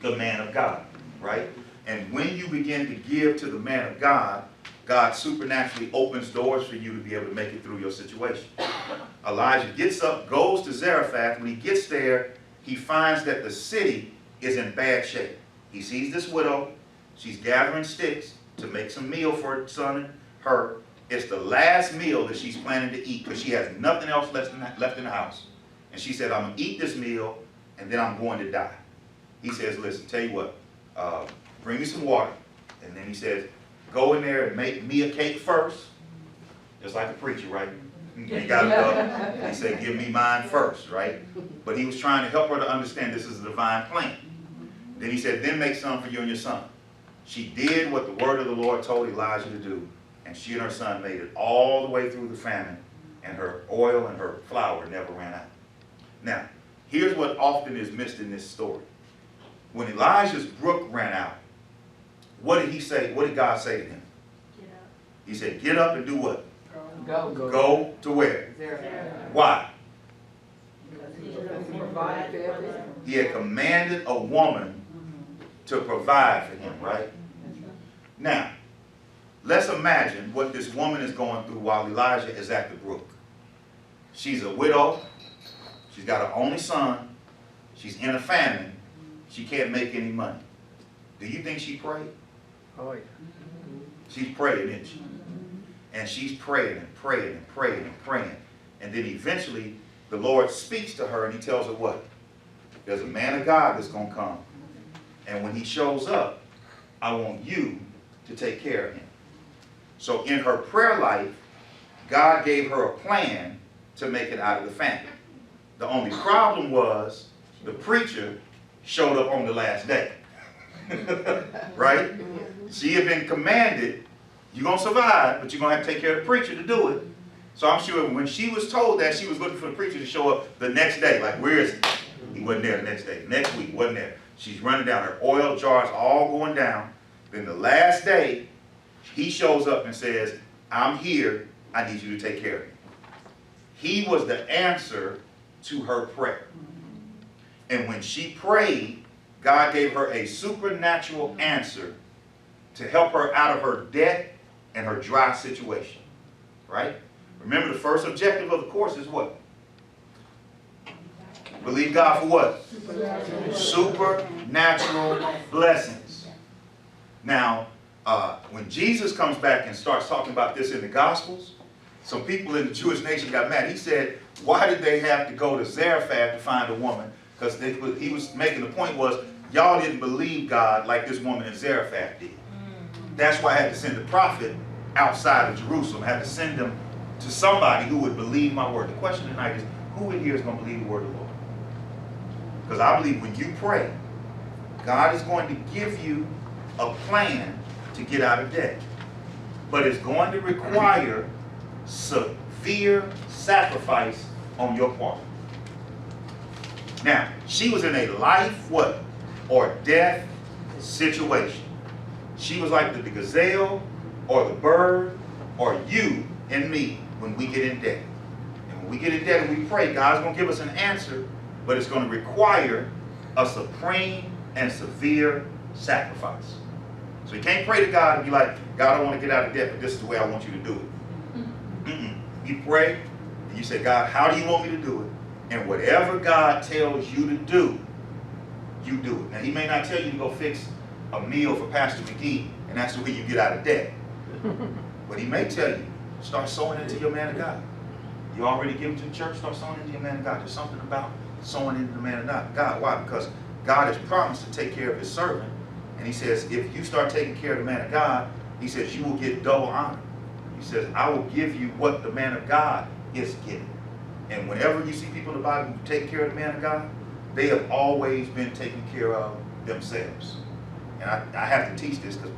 Speaker 1: The man of God. Right? And when you begin to give to the man of God, God supernaturally opens doors for you to be able to make it through your situation. Elijah gets up, goes to Zarephath. When he gets there, he finds that the city is in bad shape. He sees this widow. She's gathering sticks to make some meal for her son and her. It's the last meal that she's planning to eat because she has nothing else left in the house. And she said, I'm going to eat this meal and then I'm going to die. He says, listen, tell you what, bring me some water. And then he says, go in there and make me a cake first. Just like a preacher, right? You gotta he said, give me mine first, right? But he was trying to help her to understand this is a divine plan. Then he said, then make some for you and your son. She did what the word of the Lord told Elijah to do, and she and her son made it all the way through the famine, and her oil and her flour never ran out. Now, here's what often is missed in this story. When Elijah's brook ran out, what did he say? What did God say to him?
Speaker 3: Get up.
Speaker 1: He said, get up and do what?
Speaker 5: Go.
Speaker 1: Go to where? Why? He had commanded a woman to provide for him, right? Now, let's imagine what this woman is going through while Elijah is at the brook. She's a widow. She's got her only son. She's in a famine. She can't make any money. Do you think she prayed?
Speaker 4: Oh, yeah.
Speaker 1: She's praying, isn't she? And she's praying and praying and praying and praying. And then eventually the Lord speaks to her and he tells her what? There's a man of God that's going to come. And when he shows up, I want you to take care of him. So in her prayer life, God gave her a plan to make it out of the famine. The only problem was the preacher showed up on the last day. Right? She had been commanded, you're going to survive, but you're going to have to take care of the preacher to do it. So I'm sure when she was told that, she was looking for the preacher to show up the next day. Like, where is he? He wasn't there the next day. Next week, wasn't there. She's running down. Her oil jars all going down. Then the last day, he shows up and says, I'm here. I need you to take care of me. He was the answer to her prayer. And when she prayed, God gave her a supernatural answer to help her out of her debt and her dry situation. Right? Remember, the first objective of the course is what? Believe God for what? Supernatural blessings. Now, when Jesus comes back and starts talking about this in the Gospels, some people in the Jewish nation got mad. He said, why did they have to go to Zarephath to find a woman? Because he was making the point was, y'all didn't believe God like this woman in Zarephath did. That's why I had to send a prophet outside of Jerusalem. I had to send them to somebody who would believe my word. The question tonight is, who in here is going to believe the word of the Lord? Because I believe when you pray, God is going to give you a plan to get out of debt. But it's going to require severe sacrifice on your part. Now, she was in a life, what? Or death situation. She was like the gazelle or the bird or you and me when we get in debt. And when we get in debt and we pray, God's going to give us an answer, but it's going to require a supreme and severe sacrifice. So you can't pray to God and be like, God, I want to get out of debt, but this is the way I want you to do it. You pray and you say, God, how do you want me to do it? And whatever God tells you to do, you do it. Now, he may not tell you to go fix a meal for Pastor McGee, and that's the way you get out of debt. But he may tell you, start sowing into your man of God. You already give to the church, start sowing into your man of God. There's something about sowing into the man of God. Why? Because God has promised to take care of his servant. And he says, if you start taking care of the man of God, he says, you will get double honor. He says, I will give you what the man of God is getting. And whenever you see people in the Bible who take care of the man of God, they have always been taking care of themselves. And I have to teach this because,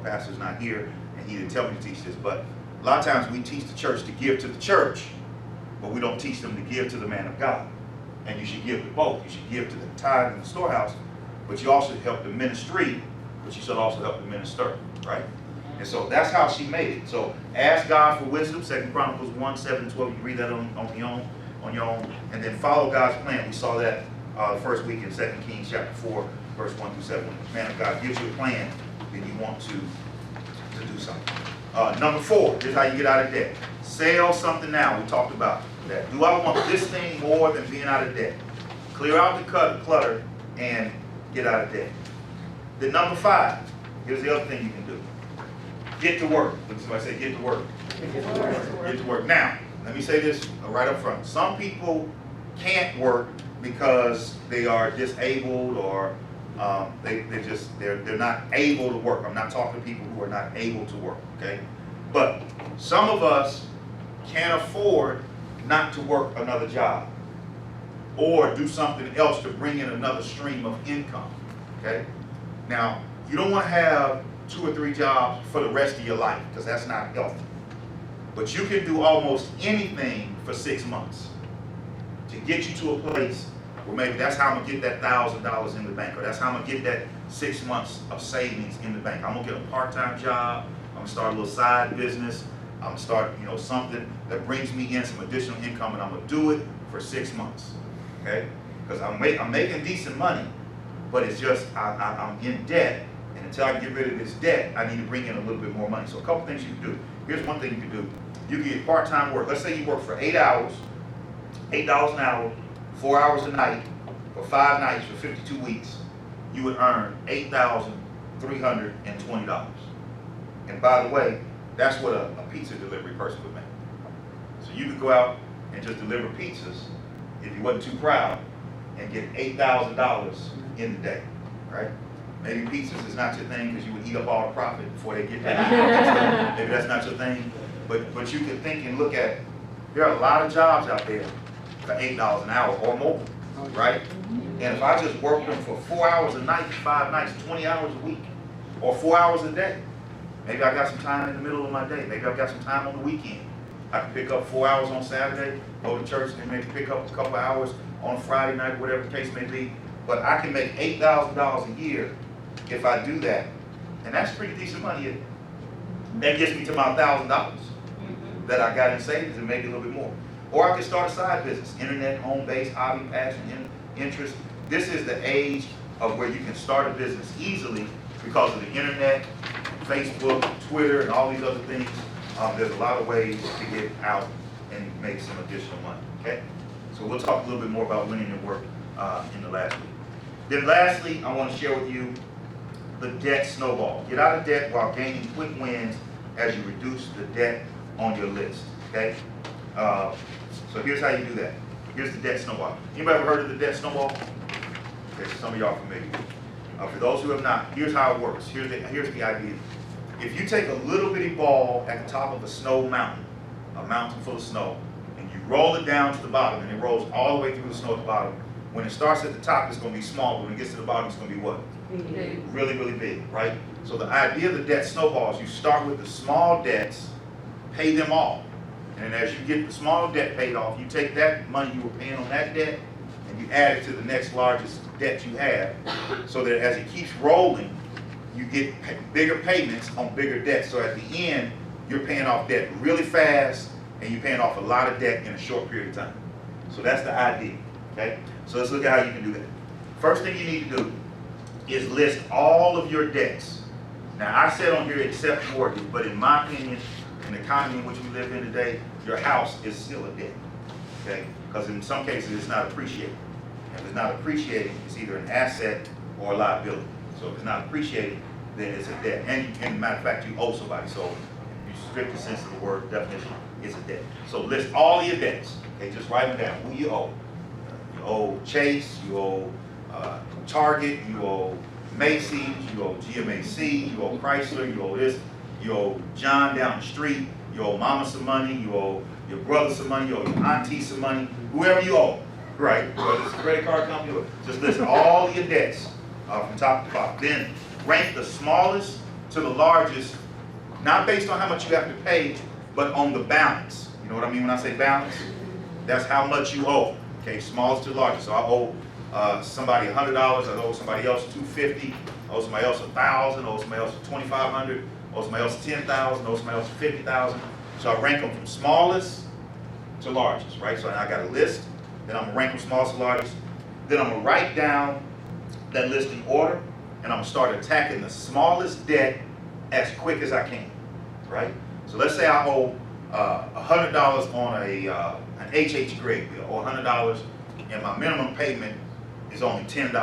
Speaker 1: Pastor's not here and he didn't tell me to teach this, but a lot of times we teach the church to give to the church, but we don't teach them to give to the man of God. And you should give to both. You should give to the tithe and the storehouse, but you also help the ministry, but you should also help the minister, right? And so that's how she made it. So ask God for wisdom, 2 Chronicles 1, 7, 12. You can read that on your own. And then follow God's plan. We saw that the first week in 2 Kings chapter 4, verse 1 through 7. When the man of God gives you a plan, then you want to do something. Number 4, here's how you get out of debt. Sell something now. We talked about that. Do I want this thing more than being out of debt? Clear out the clutter and get out of debt. Then number 5, here's the other thing you can do. Get to work. Look, somebody say, get to work. Get to work. Now, let me say this right up front. Some people can't work because they are disabled or they're not able to work. I'm not talking to people who are not able to work, okay? But some of us can't afford not to work another job or do something else to bring in another stream of income, okay? Now, you don't want to have 2 or 3 jobs for the rest of your life because that's not healthy. But you can do almost anything for 6 months to get you to a place where maybe that's how I'm going to get that $1,000 in the bank, or that's how I'm going to get that 6 months of savings in the bank. I'm going to get a part-time job. I'm going to start a little side business. I'm going to start, something that brings me in some additional income, and I'm going to do it for 6 months, okay? Because I'm making decent money, but it's just I'm in debt, and until I can get rid of this debt, I need to bring in a little bit more money. So a couple things you can do. Here's one thing you can do. You can get part-time work. Let's say you work for 8 hours, $8 an hour, 4 hours a night, for 5 nights for 52 weeks. You would earn $8,400 $320. And by the way, that's what a pizza delivery person would make. So you could go out and just deliver pizzas if you wasn't too proud and get $8,000 in the day, right? Maybe pizzas is not your thing because you would eat up all the profit before they get there. Maybe that's not your thing. But you can think and look at, there are a lot of jobs out there for $8 an hour or more, right? And if I just work them for 4 hours a night, 5 nights, 20 hours a week, or 4 hours a day, maybe I got some time in the middle of my day. Maybe I've got some time on the weekend. I can pick up 4 hours on Saturday, go to church, and maybe pick up a couple hours on Friday night, whatever the case may be. But I can make $8,000 a year if I do that. And that's pretty decent money, isn't it? That gets me to my $1,000 that I got in savings and maybe a little bit more. Or I can start a side business, internet, home-based, hobby, passion, interest. This is the age of where you can start a business easily because of the internet, Facebook, Twitter, and all these other things. There's a lot of ways to get out and make some additional money, okay? So we'll talk a little bit more about winning at work in the last week. Then lastly, I want to share with you the debt snowball. Get out of debt while gaining quick wins as you reduce the debt on your list, okay? So here's how you do that. Here's the debt snowball. Anybody ever heard of the debt snowball? Okay, some of y'all are familiar with it. For those who have not, here's how it works. Here's the idea. If you take a little bitty ball at the top of a snow mountain, a mountain full of snow, and you roll it down to the bottom, and it rolls all the way through the snow at the bottom, when it starts at the top, it's going to be small, but when it gets to the bottom, it's going to be what? Really, really big, right? So the idea of the debt snowball is you start with the small debts, pay them off. And as you get the small debt paid off, you take that money you were paying on that debt, and you add it to the next largest debt you have, so that as it keeps rolling, you get bigger payments on bigger debts. So at the end, you're paying off debt really fast, and you're paying off a lot of debt in a short period of time. So that's the idea, okay? So let's look at how you can do that. First thing you need to do is list all of your debts. Now, I said on here except mortgage, but in my opinion, in the economy in which we live in today, your house is still a debt, okay? Because in some cases, it's not appreciated. If it's not appreciating, it's either an asset or a liability. So if it's not appreciating, then it's a debt. And matter of fact, you owe somebody. So if you strict the sense of the word definition, it's a debt. So list all of your debts. Okay, just write them down. Who you owe. You owe Chase, you owe Target, you owe Macy's, you owe GMAC, you owe Chrysler, you owe this, you owe John down the street, you owe mama some money, you owe your brother some money, you owe your auntie some money, whoever you owe, right? Whether it's a credit card company, or just list all your debts from top to bottom. Then rank the smallest to the largest, not based on how much you have to pay, but on the balance. You know what I mean when I say balance? That's how much you owe. Okay, smallest to largest. So I owe somebody $100, I owe somebody else $250, I owe somebody else $1,000, I owe somebody else $2,500, I owe somebody else $10,000, I owe somebody else $50,000. So I rank them from smallest to largest, right? So I got a list, then I'm gonna rank them smallest to largest, then I'm gonna write down that list in order, and I'm gonna start attacking the smallest debt as quick as I can, right? So let's say I owe $100 on an HH grade bill, or $100, and my minimum payment is only $10,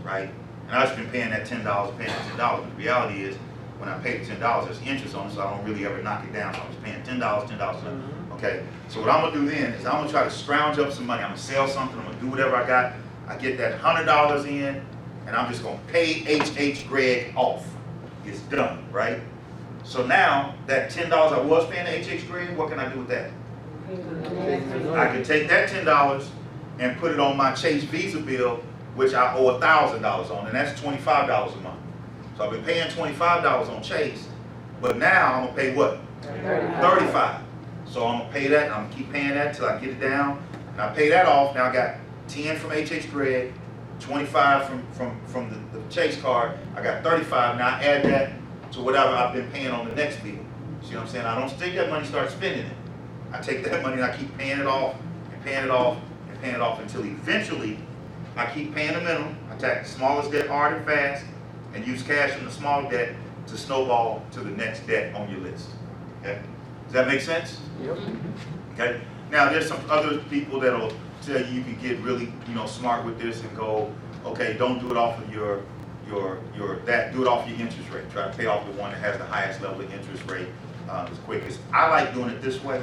Speaker 1: right? And I've just been paying that $10, paying that $10. But the reality is, when I pay the $10, there's interest on it, so I don't really ever knock it down. So I'm just paying $10. Okay? So what I'm gonna do then is I'm gonna try to scrounge up some money. I'm gonna sell something, I'm gonna do whatever I got. I get that $100 in, and I'm just gonna pay H.H. Greg off. It's done, right? So now, that $10 I was paying H.H. Greg, what can I do with that? I can take that $10 and put it on my Chase Visa bill, which I owe $1,000 on, and that's $25 a month. So I've been paying $25 on Chase, but now I'm gonna pay what? $35. So I'm gonna pay that, I'm gonna keep paying that until I get it down, and I pay that off. Now I got 10 from H.H. Greg, 25 from the Chase card, I got 35, now I add that to whatever I've been paying on the next bill. See what I'm saying? I don't take that money, start spending it. I take that money and I keep paying it off, and paying it off, and paying it off until eventually I keep paying the minimum, I attack the smallest debt hard and fast, and use cash from the small debt to snowball to the next debt on your list. Okay? Does that make sense?
Speaker 4: Yep.
Speaker 1: Okay. Now there's some other people that'll tell you you can get really, smart with this and go, okay, don't do it off of your do it off your interest rate. Try to pay off the one that has the highest level of interest rate as quickest. I like doing it this way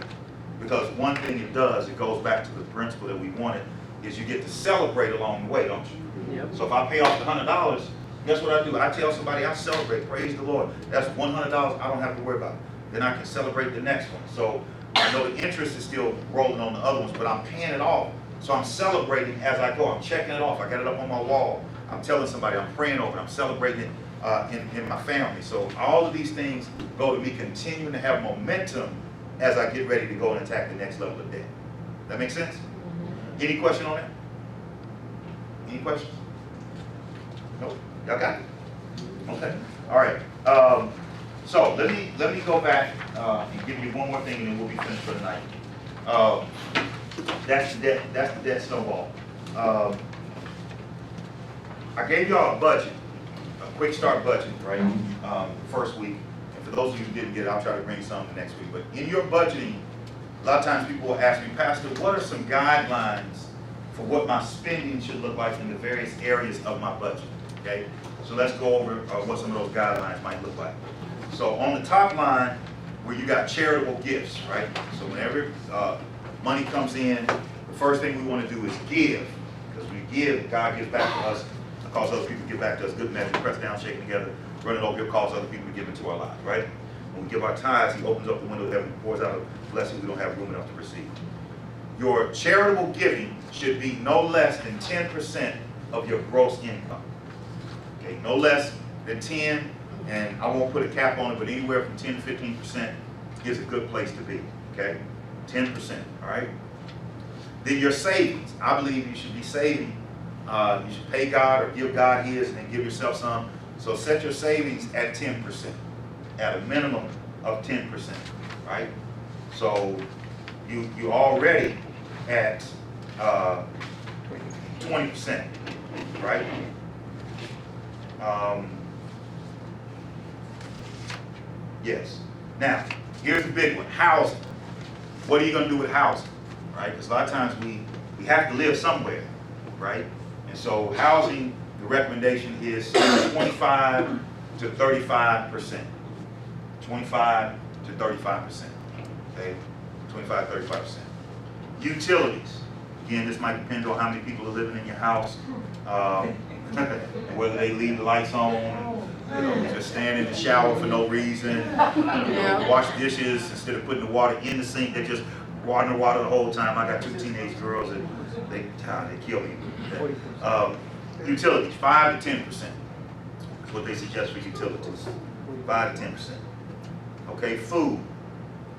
Speaker 1: because one thing it does, it goes back to the principle that we wanted, is you get to celebrate along the way, don't you?
Speaker 4: Yep.
Speaker 1: So if I pay off the $100, guess what I do? I tell somebody I celebrate, praise the Lord. That's $100 I don't have to worry about. Then I can celebrate the next one. So I know the interest is still rolling on the other ones, but I'm paying it off. So I'm celebrating as I go. I'm checking it off. I got it up on my wall. I'm telling somebody, I'm praying over it. I'm celebrating it in my family. So all of these things go to me continuing to have momentum as I get ready to go and attack the next level of debt. That make sense? Any question on that? Any questions? Nope. Y'all got it? Okay. All right. So let me go back and give you one more thing, and then we'll be finished for the night. That's the debt snowball. I gave y'all a budget, a quick start budget, right? First week. And for those of you who didn't get it, I'll try to bring some next week. But in your budgeting, a lot of times people will ask me, Pastor, what are some guidelines for what my spending should look like in the various areas of my budget? Okay? So let's go over what some of those guidelines might look like. So on the top line, where you got charitable gifts, right? So whenever money comes in, the first thing we want to do is give. Because we give, God gives back to us, cause other people to give back to us. Good measure, pressed down, shaken together, running over, He'll cause other people to give into our lives, right? When we give our tithes, He opens up the window of heaven and pours out a blessing we don't have room enough to receive. Your charitable giving should be no less than 10% of your gross income. Okay, no less than 10, and I won't put a cap on it, but anywhere from 10 to 15% is a good place to be, okay? 10%, all right? Then your savings, I believe you should be saving. You should pay God or give God His and then give yourself some. So set your savings at 10%, at a minimum of 10%, right? So you already at 20%, right? Yes. Now, here's the big one, housing. What are you going to do with housing, right? Because a lot of times we have to live somewhere, right? And so housing, the recommendation is 25 to 35%. 25 to 35%, okay? 25 to 35%. Utilities. Again, this might depend on how many people are living in your house, whether they leave the lights on, just stand in the shower for no reason, wash dishes instead of putting the water in the sink. They're just watering the water the whole time. I got 2 teenage girls and they kill me. Utilities, 5 to 10%. That's what they suggest for utilities. 5 to 10%. Okay, food.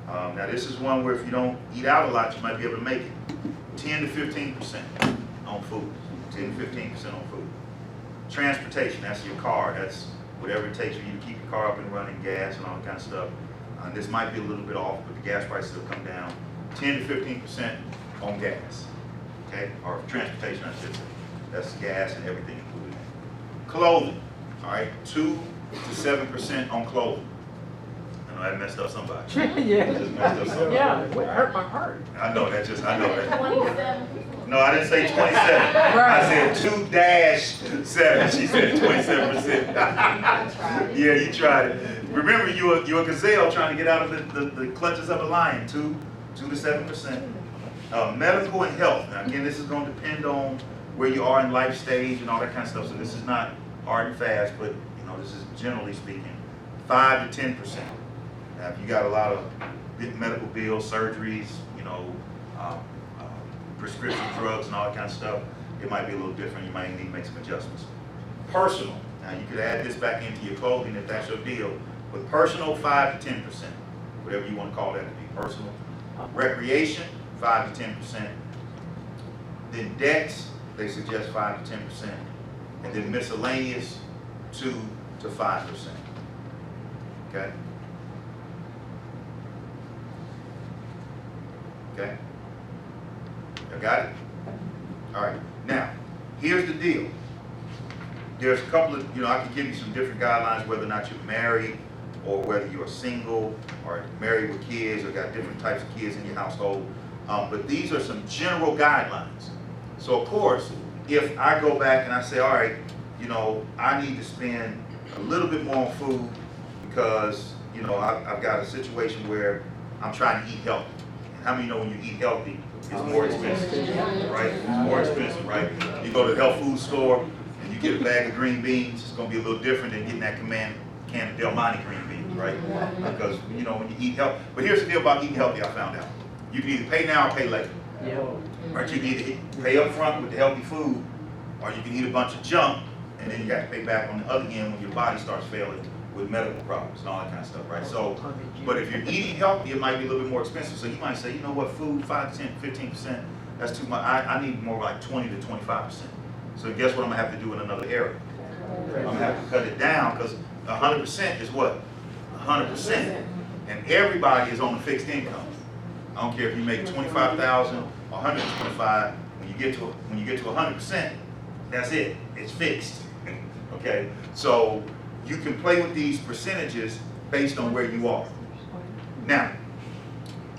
Speaker 1: Now this is one where if you don't eat out a lot, you might be able to make it. 10 to 15% on food. 10 to 15% on food. Transportation, that's your car. That's whatever it takes for you to keep your car up and running, gas and all that kind of stuff. This might be a little bit off, but the gas prices have come down. 10 to 15% on gas. Okay, or transportation, I should say. That's gas and everything included. Clothing, all right, 2 to 7% on clothing. I know that messed up somebody.
Speaker 4: Yeah.
Speaker 1: Just messed up somebody.
Speaker 4: Yeah, it hurt my heart.
Speaker 1: I know that. I know that.
Speaker 3: 27.
Speaker 1: No, I didn't say 27. I said 2-7. She said 27%. Yeah, you tried it. Remember, you're a gazelle trying to get out of the clutches of a lion. 2 to 7%. Medical and health. Now, again, this is going to depend on where you are in life stage and all that kind of stuff. So this is not hard and fast, but this is generally speaking 5 to 10%. Now, if you got a lot of big medical bills, surgeries, prescription drugs and all that kind of stuff, it might be a little different. You might need to make some adjustments. Personal. Now, you could add this back into your clothing if that's your deal. But personal, 5 to 10%. Whatever you want to call that to be personal. Recreation, 5 to 10%. Then debts, they suggest 5 to 10%. And then miscellaneous, 2 to 5%. Okay? Okay? You got it? All right. Now, here's the deal. There's a couple of, I can give you some different guidelines whether or not you're married or whether you're single or married with kids or got different types of kids in your household. But these are some general guidelines. So, of course, if I go back and I say, all right, you know, I need to spend a little bit more on food because, you know, I've got a situation where I'm trying to eat healthy. And how many know when you eat healthy, it's more expensive, right? It's more expensive, right? You go to the health food store and you get a bag of green beans, it's gonna be a little different than getting that can of Del Monte green beans, right? Because, you know, when you eat healthy, but here's the deal about eating healthy I found out. You can either pay now or pay later. Right? You can either pay up front with the healthy food, or you can eat a bunch of junk, and then you got to pay back on the other end when your body starts failing with medical problems and all that kind of stuff, right? So, but if you're eating healthy, it might be a little bit more expensive. So you might say, you know what, food, 5 to 10, 15%, that's too much. I need more like 20 to 25%. So guess what I'm gonna have to do in another area? I'm gonna have to cut it down because 100% is what? 100%. And everybody is on a fixed income. I don't care if you make 25,000 or 125. When you get to 100%, that's it. It's fixed. Okay. So you can play with these percentages based on where you are. Now,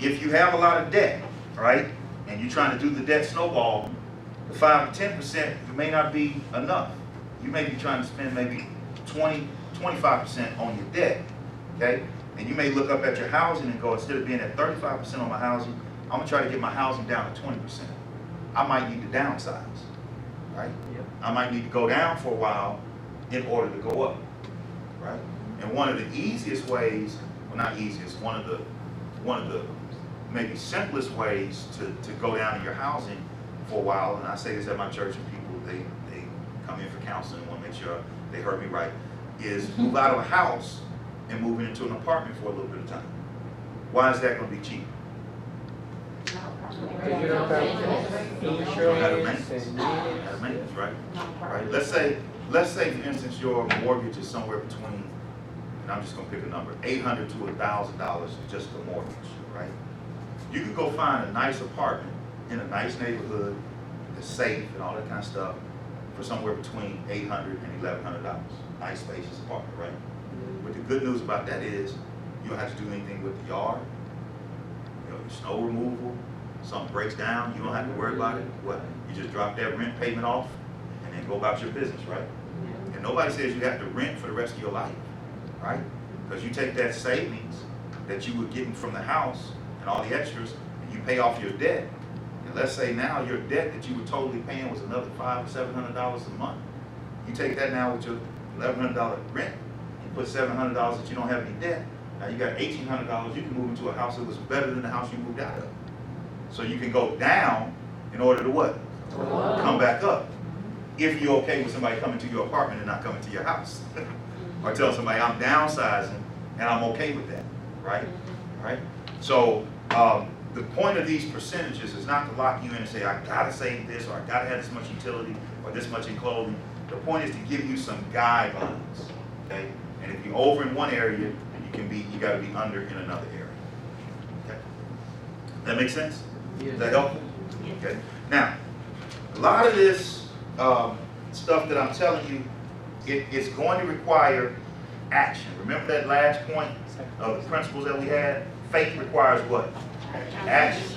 Speaker 1: if you have a lot of debt, right, and you're trying to do the debt snowball, the 5 to 10% may not be enough. You may be trying to spend maybe 20, 25% on your debt. Okay. And you may look up at your housing and go, instead of being at 35% on my housing, I'm gonna try to get my housing down to 20%. I might need to downsize, right? I might need to go down for a while in order to go up, right? And one of the easiest ways, well not easiest, one of the maybe simplest ways to go down in your housing for a while, and I say this at my church and people, they come in for counseling and want to make sure they heard me right, is move out of a house and moving into an apartment for a little bit of time. Why is that going to be cheap?
Speaker 4: You don't have
Speaker 1: Maintenance, right? Right. Let's say for instance your mortgage is somewhere between, and I'm just going to pick a number, $800 to $1,000 just the mortgage, right? You could go find a nice apartment in a nice neighborhood that's safe and all that kind of stuff for somewhere between $800 and $1,100. Nice spacious apartment, right? But the good news about that is you don't have to do anything with the yard, you know, snow removal, something breaks down, you don't have to worry about it. What? You just drop that rent payment off and then go about your business, right? And nobody says you have to rent for the rest of your life, right? Because you take that savings that you were getting from the house and all the extras and you pay off your debt. And let's say now your debt that you were totally paying was another $500 or $700 a month. You take that now with your $1,100 rent, put $700 that you don't have any debt. Now you got $1,800. You can move into a house that was better than the house you moved out of. So you can go down in order to what? Come back up. If you're okay with somebody coming to your apartment and not coming to your house, or tell somebody I'm downsizing and I'm okay with that, right? Right. So the point of these percentages is not to lock you in and say I gotta save this or I gotta have this much utility or this much in clothing. The point is to give you some guidelines. Okay. And if you're over in one area, you got to be under in another area. Okay. That makes sense? Is that helpful? Okay. Now, a lot of this stuff that I'm telling you, it's going to require action. Remember that last point of the principles that we had? Faith requires what? Action.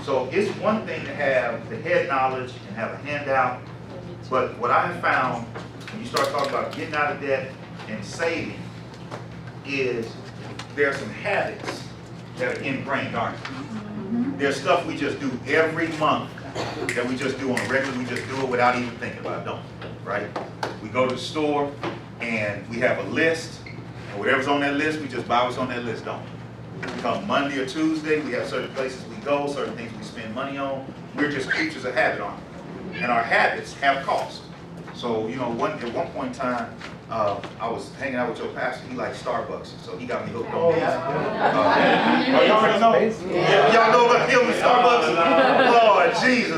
Speaker 1: So it's one thing to have the head knowledge and have a handout, but what I have found when you start talking about getting out of debt and saving is there are some habits that are ingrained, aren't there? There's stuff we just do every month that we just do on a regular, we just do it without even thinking about it, don't we? Right? We go to the store and we have a list, and whatever's on that list, we just buy what's on that list, don't we? Come Monday or Tuesday, we have certain places we go, certain things we spend money on. We're just creatures of habit, aren't we? And our habits have cost. So, you know, at one point in time, I was hanging out with your pastor. He liked Starbucks, so he got me hooked on these. Y'all already know? Y'all know about him with Starbucks? Lord Jesus.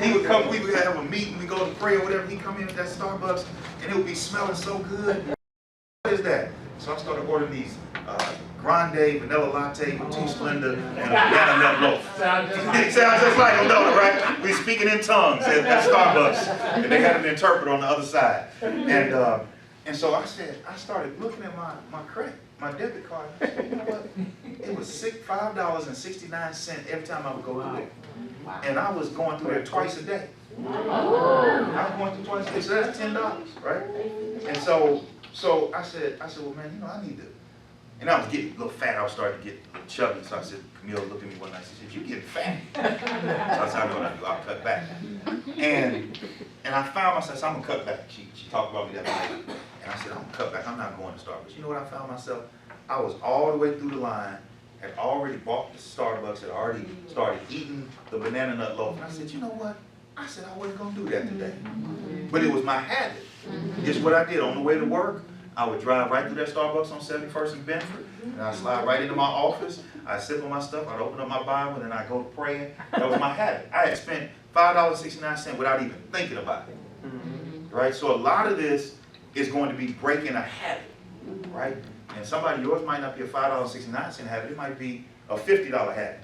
Speaker 1: He would come, we would have a meeting, we go to pray or whatever. He'd come in with that Starbucks, and it would be smelling so good. What is that? So I started ordering these grande vanilla latte with 2 Splenda and a banana nut loaf. It sounds just like them, though, right? We speaking in tongues at Starbucks, and they had an interpreter on the other side. And so I started looking at my debit card. And I said, you know what? It was $5.69 every time I would go through it, and I was going through there twice a day. I'm going to 26, so that's $10, right? And so I said, well, man, I need to. And I was getting a little fat. I was starting to get a little chubby. So I said, Camille looked at me one night. She said, "You getting fat?" So I said, "I know what I do. I'll cut back." And I found myself. So I'm gonna cut back. She talked about me that night, and I said, "I'm gonna cut back. I'm not going to Starbucks." You know what I found myself? I was all the way through the line. Had already bought the Starbucks. Had already started eating the banana nut loaf. And I said, "You know what?" I said, "I wasn't gonna do that today." But it was my habit. It's what I did on the way to work. I would drive right through that Starbucks on 71st and Benford, and I'd slide right into my office. I'd sip on my stuff. I'd open up my Bible, and then I'd go to praying. That was my habit. I had spent $5.69 without even thinking about it. Right? So a lot of this is going to be breaking a habit. Right? And yours might not be a $5.69 habit. It might be a $50 habit.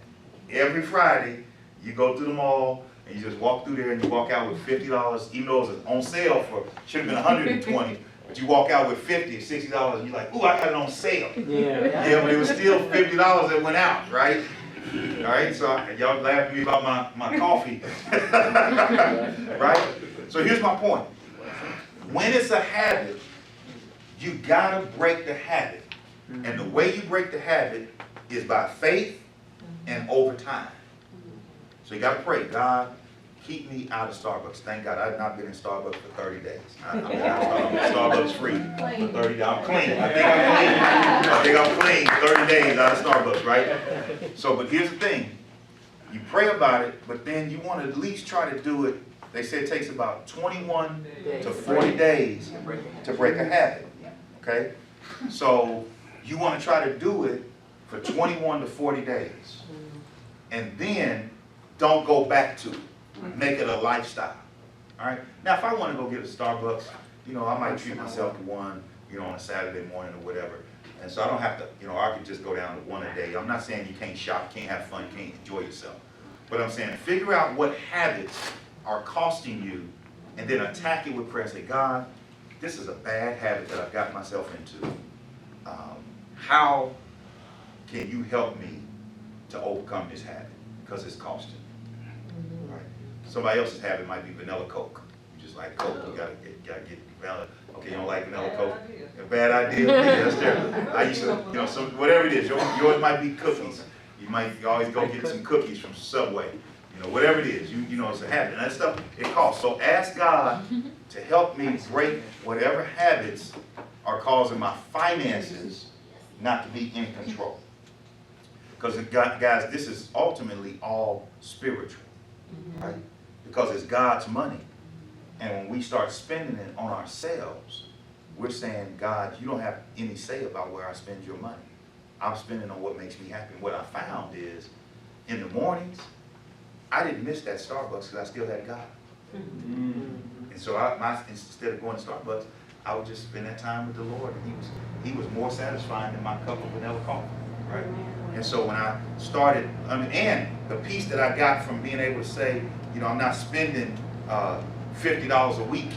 Speaker 1: Every Friday, you go through the mall, and you just walk through there, and you walk out with $50, even though it was on sale should have been $120. But you walk out with $50, $60, and you're like, "Ooh, I got it on sale." Yeah, but it was still $50 that went out, right? All right, so y'all laugh at me about my coffee. Right? So here's my point. When it's a habit, you gotta break the habit. And the way you break the habit is by faith and over time. So you gotta pray, "God, keep me out of Starbucks." Thank God, I've not been in Starbucks for 30 days. I've been Starbucks free for 30 days. I'm clean. I think I'm clean 30 days out of Starbucks, right? So, but here's the thing. You pray about it, but then you want to at least try to do it. They say it takes about 21 to 40 days to break a habit, okay? So you want to try to do it for 21 to 40 days. And then don't go back to it. Make it a lifestyle. All right. Now, if I want to go get a Starbucks, I might treat myself to one, on a Saturday morning or whatever. And so I don't have to, I could just go down to one a day. I'm not saying you can't shop, can't have fun, can't enjoy yourself. But I'm saying figure out what habits are costing you, and then attack it with prayer. Say, "God, this is a bad habit that I've got myself into. How can you help me to overcome this habit? Because it's costing." Right? Somebody else's habit might be vanilla Coke. You just like Coke, you gotta get vanilla. Okay, you don't like vanilla Coke? A bad idea? Yeah, that's terrible. I used to, whatever it is, yours might be cookies. You always go get some cookies from Subway. Whatever it is, it's a habit. And that stuff, it costs. So ask God to help me break whatever habits are causing my finances not to be in control. Because guys, this is ultimately all spiritual, right? Because it's God's money. And when we start spending it on ourselves, we're saying, "God, you don't have any say about where I spend your money. I'm spending on what makes me happy." And what I found is, in the mornings, I didn't miss that Starbucks because I still had God. And so instead of going to Starbucks, I would just spend that time with the Lord. And he was more satisfying than my cup of vanilla coffee, right? And so when I started, and the peace that I got from being able to say, I'm not spending $50 a week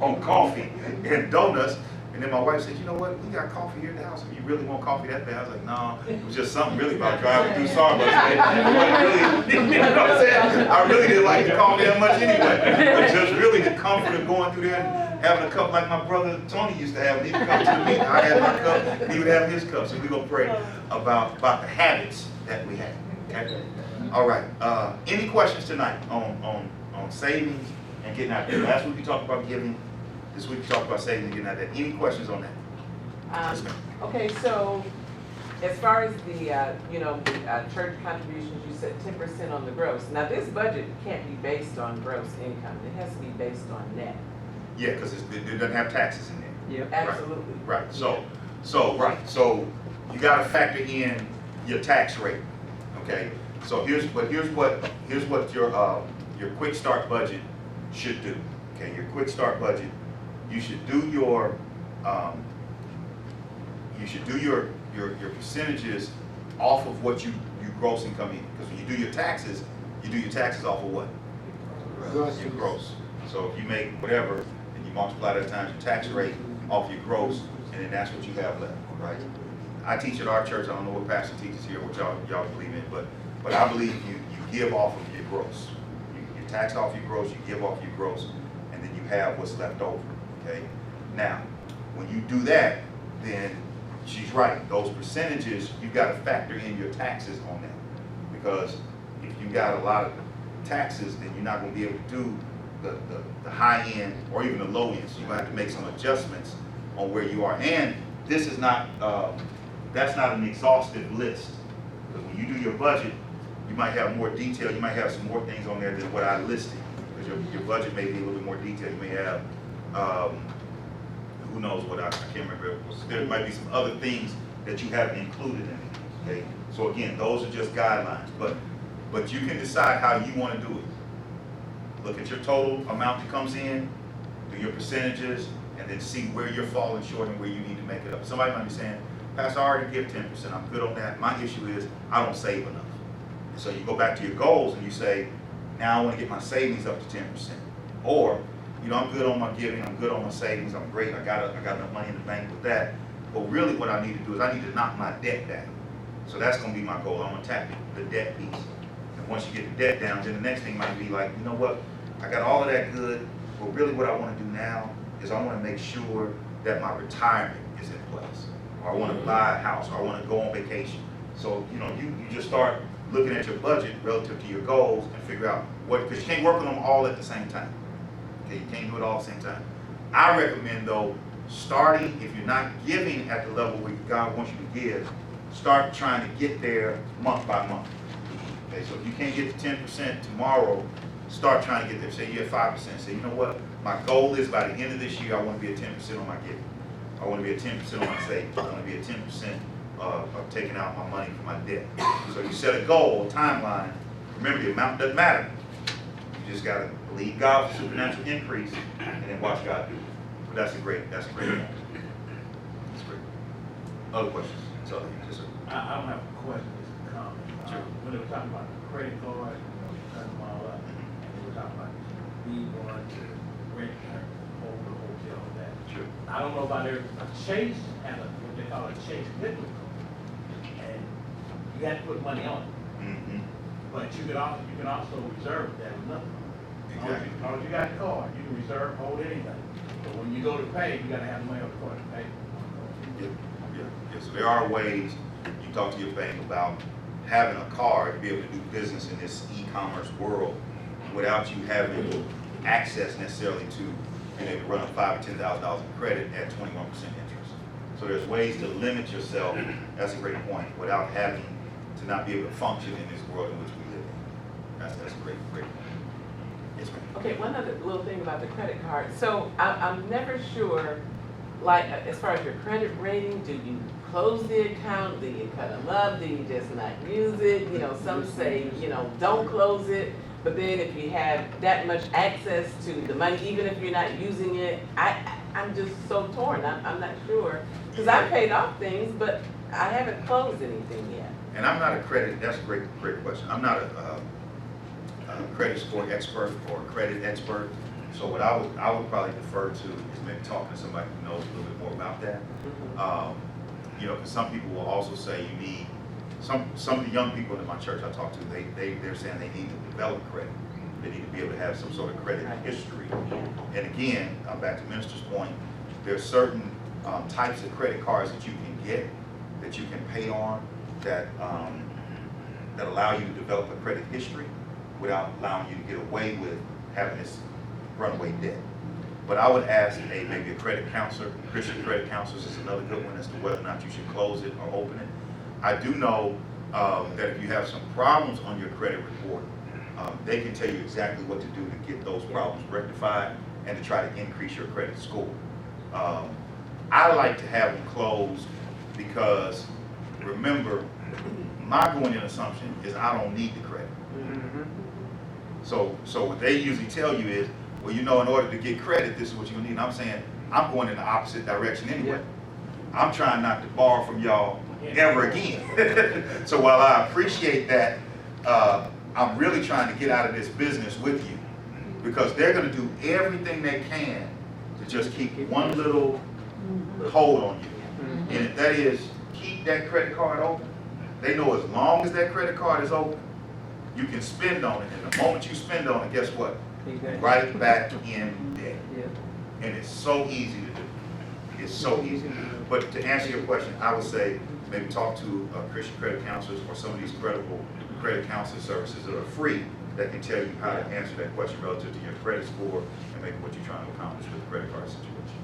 Speaker 1: on coffee and donuts. And then my wife said, "You know what? We got coffee here in the house. If you really want coffee that bad." I was like, "No, it was just something really about driving through Starbucks." I really didn't like the coffee that much anyway. But just really the comfort of going through there and having a cup like my brother Tony used to have. He'd come to the meeting. I had my cup, and he would have his cup. So we're going to pray about the habits that we have. Okay? All right. Any questions tonight on savings and getting out there? Last week we talked about giving. This week we talked about saving and getting out there. Any questions on that? Yes, ma'am.
Speaker 5: Okay, so as far as the church contributions, you said 10% on the gross. Now this budget can't be based on gross income. It has to be based on net.
Speaker 1: Yeah, because it doesn't have taxes in there.
Speaker 5: Yeah, absolutely.
Speaker 1: Right. So you got to factor in your tax rate. Okay. So here's what your quick start budget should do. Okay, your quick start budget. You should do your percentages off of what you gross income in. Because when you do your taxes off of what? Your gross. So if you make whatever and you multiply that times your tax rate off your gross, and then that's what you have left, right? I teach at our church. I don't know what pastor teaches here, what y'all believe in, but I believe you give off of your gross. You You tax off your gross, you give off your gross, and then you have what's left over, okay? Now, when you do that, then she's right. Those percentages, you got to factor in your taxes on them. Because if you got a lot of taxes, then you're not going to be able to do the high end or even the low end. So you're going to have to make some adjustments on where you are. And this is not, that's not an exhaustive list. Because when you do your budget, you might have more detail. You might have some more things on there than what I listed. Because your budget may be a little bit more detailed. You may have, who knows what, I can't remember. There might be some other things that you haven't included in it, okay? So again, those are just guidelines, but you can decide how you want to do it. Look at your total amount that comes in, do your percentages, and then see where you're falling short and where you need to make it up. Somebody might be saying, Pastor, I already give 10%, I'm good on that. My issue is I don't save enough. And so you go back to your goals and you say, now I want to get my savings up to 10%. Or, you know, I'm good on my giving, I'm good on my savings, I'm great, I got enough money in the bank with that. But really what I need to do is I need to knock my debt down. So that's going to be my goal. I'm going to tackle the debt piece. And once you get the debt down, then the next thing might be like, you know what, I got all of that good, but really what I want to do now is I want to make sure that my retirement is in place. Or I want to buy a house, or I want to go on vacation. So, you know, you just start looking at your budget relative to your goals and figure out what, because you can't work on them all at the same time. Okay, you can't do it all at the same time. I recommend though, starting, if you're not giving at the level where God wants you to give, start trying to get there month by month. Okay, so if you can't get to 10% tomorrow, start trying to get there. Say you're at 5%. Say, you know what? My goal is by the end of this year, I want to be at 10% on my giving. I want to be at 10% on my savings. I want to be at 10% of taking out my money from my debt. So you set a goal, a timeline. Remember, the amount doesn't matter. You just got to believe God for supernatural increase and then watch God do it. But that's a great point. That's great. Other questions? So, yes, sir.
Speaker 6: I don't have a question, it's a comment.
Speaker 1: Sure.
Speaker 6: When they were talking about the credit card, turn them all up, and they were talking about me going to rent over the hotel and that.
Speaker 1: Sure.
Speaker 6: I don't know about a Chase and what they call a Chase debit card. And you got to put money on it.
Speaker 1: Mm-hmm.
Speaker 6: But you can also reserve that with nothing.
Speaker 1: Exactly.
Speaker 6: As long as you got the card, you can reserve, hold anything. But when you go to pay, you got to have the money on the card to pay.
Speaker 1: Yeah, so there are ways you talk to your bank about having a card to be able to do business in this e-commerce world without you having access necessarily to being able to run up $5,000 or $10,000 in credit at 21% interest. So there's ways to limit yourself, that's a great point, without having to not be able to function in this world in which we live in. That's a great point. Yes, ma'am.
Speaker 5: Okay, one other little thing about the credit card. So I'm never sure, like, as far as your credit rating, do you close the account? Do you cut them up? Do you just not use it? You know, some say, you know, don't close it. But then if you have that much access to the money, even if you're not using it, I'm just so torn. I'm not sure. Because I paid off things, but I haven't closed anything yet.
Speaker 1: And I'm not a credit, that's a great question. I'm not a credit score expert or a credit expert. So what I would probably defer to is maybe talking to somebody who knows a little bit more about that. You know, because some people will also say you need, some of the young people in my church I talk to, they're saying they need to develop credit. They need to be able to have some sort of credit history. And again, back to Minister's point, there's certain types of credit cards that you can get, that you can pay on, that allow you to develop a credit history without allowing you to get away with having this runaway debt. But I would ask maybe a credit counselor, Christian credit counselors is another good one as to whether or not you should close it or open it. I do know that if you have some problems on your credit report, they can tell you exactly what to do to get those problems rectified and to try to increase your credit score. I like to have them closed because, remember, my going in assumption is I don't need the credit. So what they usually tell you is, well, you know, in order to get credit, this is what you need. And I'm saying, I'm going in the opposite direction anyway. I'm trying not to borrow from y'all ever again. So while I appreciate that, I'm really trying to get out of this business with you, because they're going to do everything they can to just keep one little hold on you. And if that is keep that credit card open, they know as long as that credit card is open, you can spend on it, and the moment you spend on it, guess what?
Speaker 4: Exactly.
Speaker 1: Right back in debt.
Speaker 4: Yeah.
Speaker 1: And it's so easy to do. It's so easy. But to answer your question, I would say maybe talk to Christian credit counselors or some of these credible credit counseling services that are free that can tell you how to answer that question relative to your credit score and maybe what you're trying to accomplish with the credit card situation.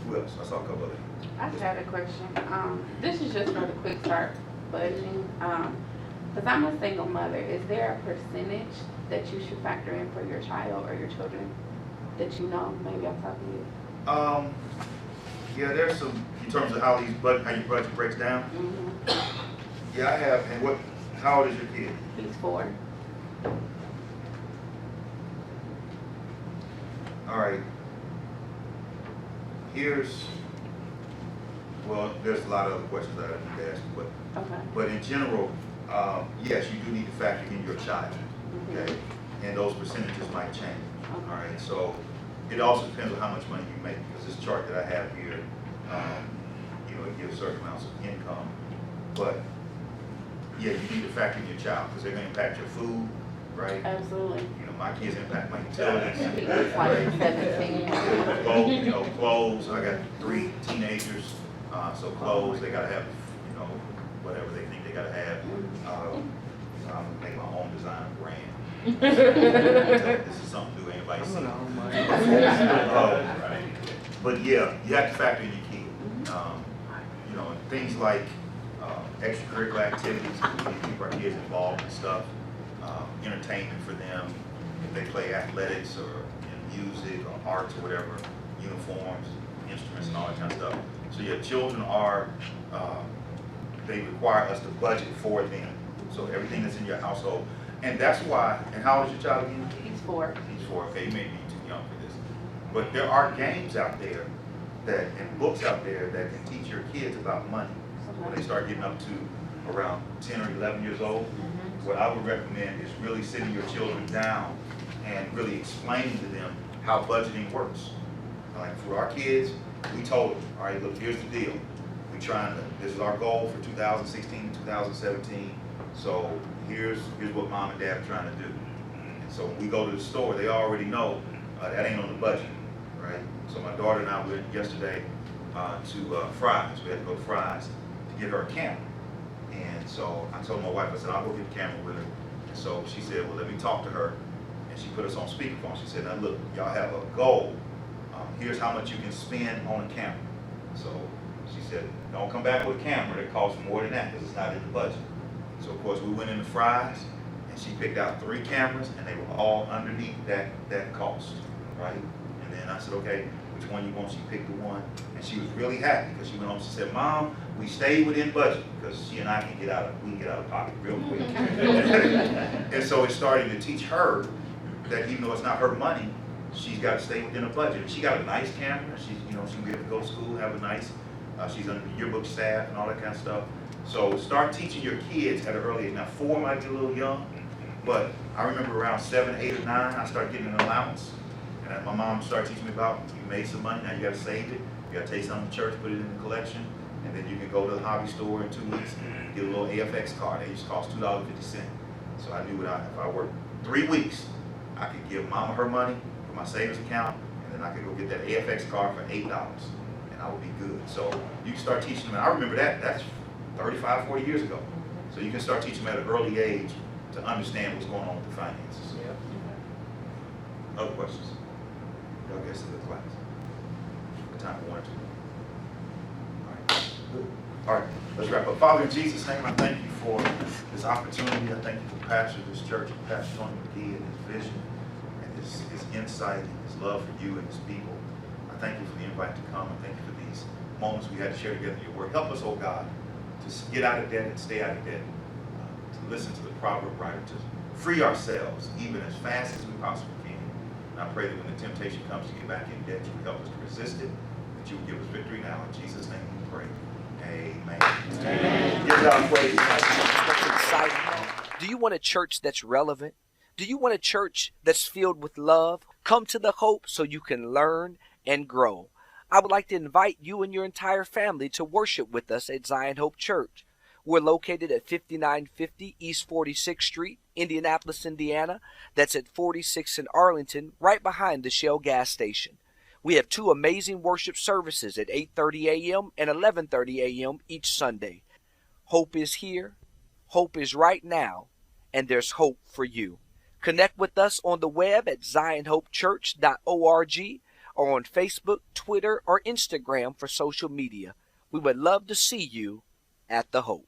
Speaker 1: Who else? I saw a couple of them.
Speaker 7: I just had a question. This is just for the quick start budgeting. Because I'm a single mother, is there a percentage that you should factor in for your child or your children that you know, maybe off the top of you?
Speaker 1: Yeah, there's some in terms of how your budget breaks down. Yeah, I have. And how old is your kid?
Speaker 7: He's 4.
Speaker 1: All right. There's a lot of other questions that I need to ask you, but in general, yes, you do need to factor in your child, okay? And those percentages might change, all right? So it also depends on how much money you make, because this chart that I have here, it gives certain amounts of income, but yeah, you need to factor in your child, because they're gonna impact your food, right?
Speaker 7: Absolutely.
Speaker 1: My kids impact my utilities.
Speaker 7: It's like 17.
Speaker 1: Clothes. I got 3 teenagers, so clothes, they gotta have, whatever they think they gotta have. I'm gonna make my own design brand. This is something new, anybody seen. But yeah, you have to factor in your kid. And things like extracurricular activities, we keep our kids involved in stuff, entertainment for them. If they play athletics or music or arts or whatever, uniforms, instruments and all that kind of stuff. So yeah, children are, they require us to budget for them. So everything that's in your household. And that's why, and how old is your child again?
Speaker 7: He's 4.
Speaker 1: He's 4, okay, you may be too young for this. But there are games out there and books out there that can teach your kids about money. When they start getting up to around 10 or 11 years old, what I would recommend is really sitting your children down and really explaining to them how budgeting works. Like for our kids, we told them, all right, look, here's the deal. This is our goal for 2016 to 2017. So here's what mom and dad are trying to do. And so when we go to the store, they already know that ain't on the budget, right? So my daughter and I went yesterday to Fry's. We had to go to Fry's to get her a camera. And so I told my wife, I said, I'll go get the camera with her. And so she said, well, let me talk to her. And she put us on speakerphone. She said, now look, y'all have a goal. Here's how much you can spend on a camera. So she said, don't come back with a camera that costs more than that because it's not in the budget. So of course we went into Fry's and she picked out 3 cameras and they were all underneath that cost, right? And then I said, okay, which one you want? She picked the one and she was really happy because she went home. She said, Mom, we stayed within budget because she and I can get out of pocket real quick. And so it started to teach her that even though it's not her money, she's got to stay within a budget. And she got a nice camera. She can get to go to school, have a nice. She's under the yearbook staff and all that kind of stuff. So start teaching your kids at an early age. Now 4 might be a little young, but I remember around 7, 8, or 9, I started getting an allowance. And my mom started teaching me about you made some money. Now you got to save it. You got to take something to church, put it in the collection. And then you can go to the hobby store in 2 weeks and get a little AFX card. They used to cost $2.50. So I knew if I worked 3 weeks, I could give mama her money for my savings account, and then I could go get that AFX card for $8, and I would be good. So you can start teaching them. And I remember that's 35, 40 years ago. So you can start teaching them at an early age to understand what's going on with the finances. Other questions? Y'all get to the class. Time for 1 or 2. All right, let's wrap up. Father, in Jesus' name, I thank you for this opportunity. I thank you for Pastor of this church, Pastor Tony McGee, and his vision, and his insight, and his love for you and his people. I thank you for the invite to come. I thank you for these moments we had to share together in your word. Help us, oh God, to get out of debt and stay out of debt, to listen to the proverb writer, to free ourselves even as fast as we possibly can. And I pray that when the temptation comes to get back in debt, you will help us to resist it, that you will give us victory now. In Jesus' name we pray. Amen. Amen. Give God praise.
Speaker 8: Do you want a church that's relevant? Do you want a church that's filled with love? Come to the Hope so you can learn and grow. I would like to invite you and your entire family to worship with us at Zion Hope Church. We're located at 5950 East 46th Street, Indianapolis, Indiana. That's at 46 in Arlington, right behind the Shell gas station. We have 2 amazing worship services at 8:30 a.m. and 11:30 a.m. each Sunday. Hope is here, hope is right now, and there's hope for you. Connect with us on the web at zionhopechurch.org or on Facebook, Twitter, or Instagram for social media. We would love to see you at the Hope.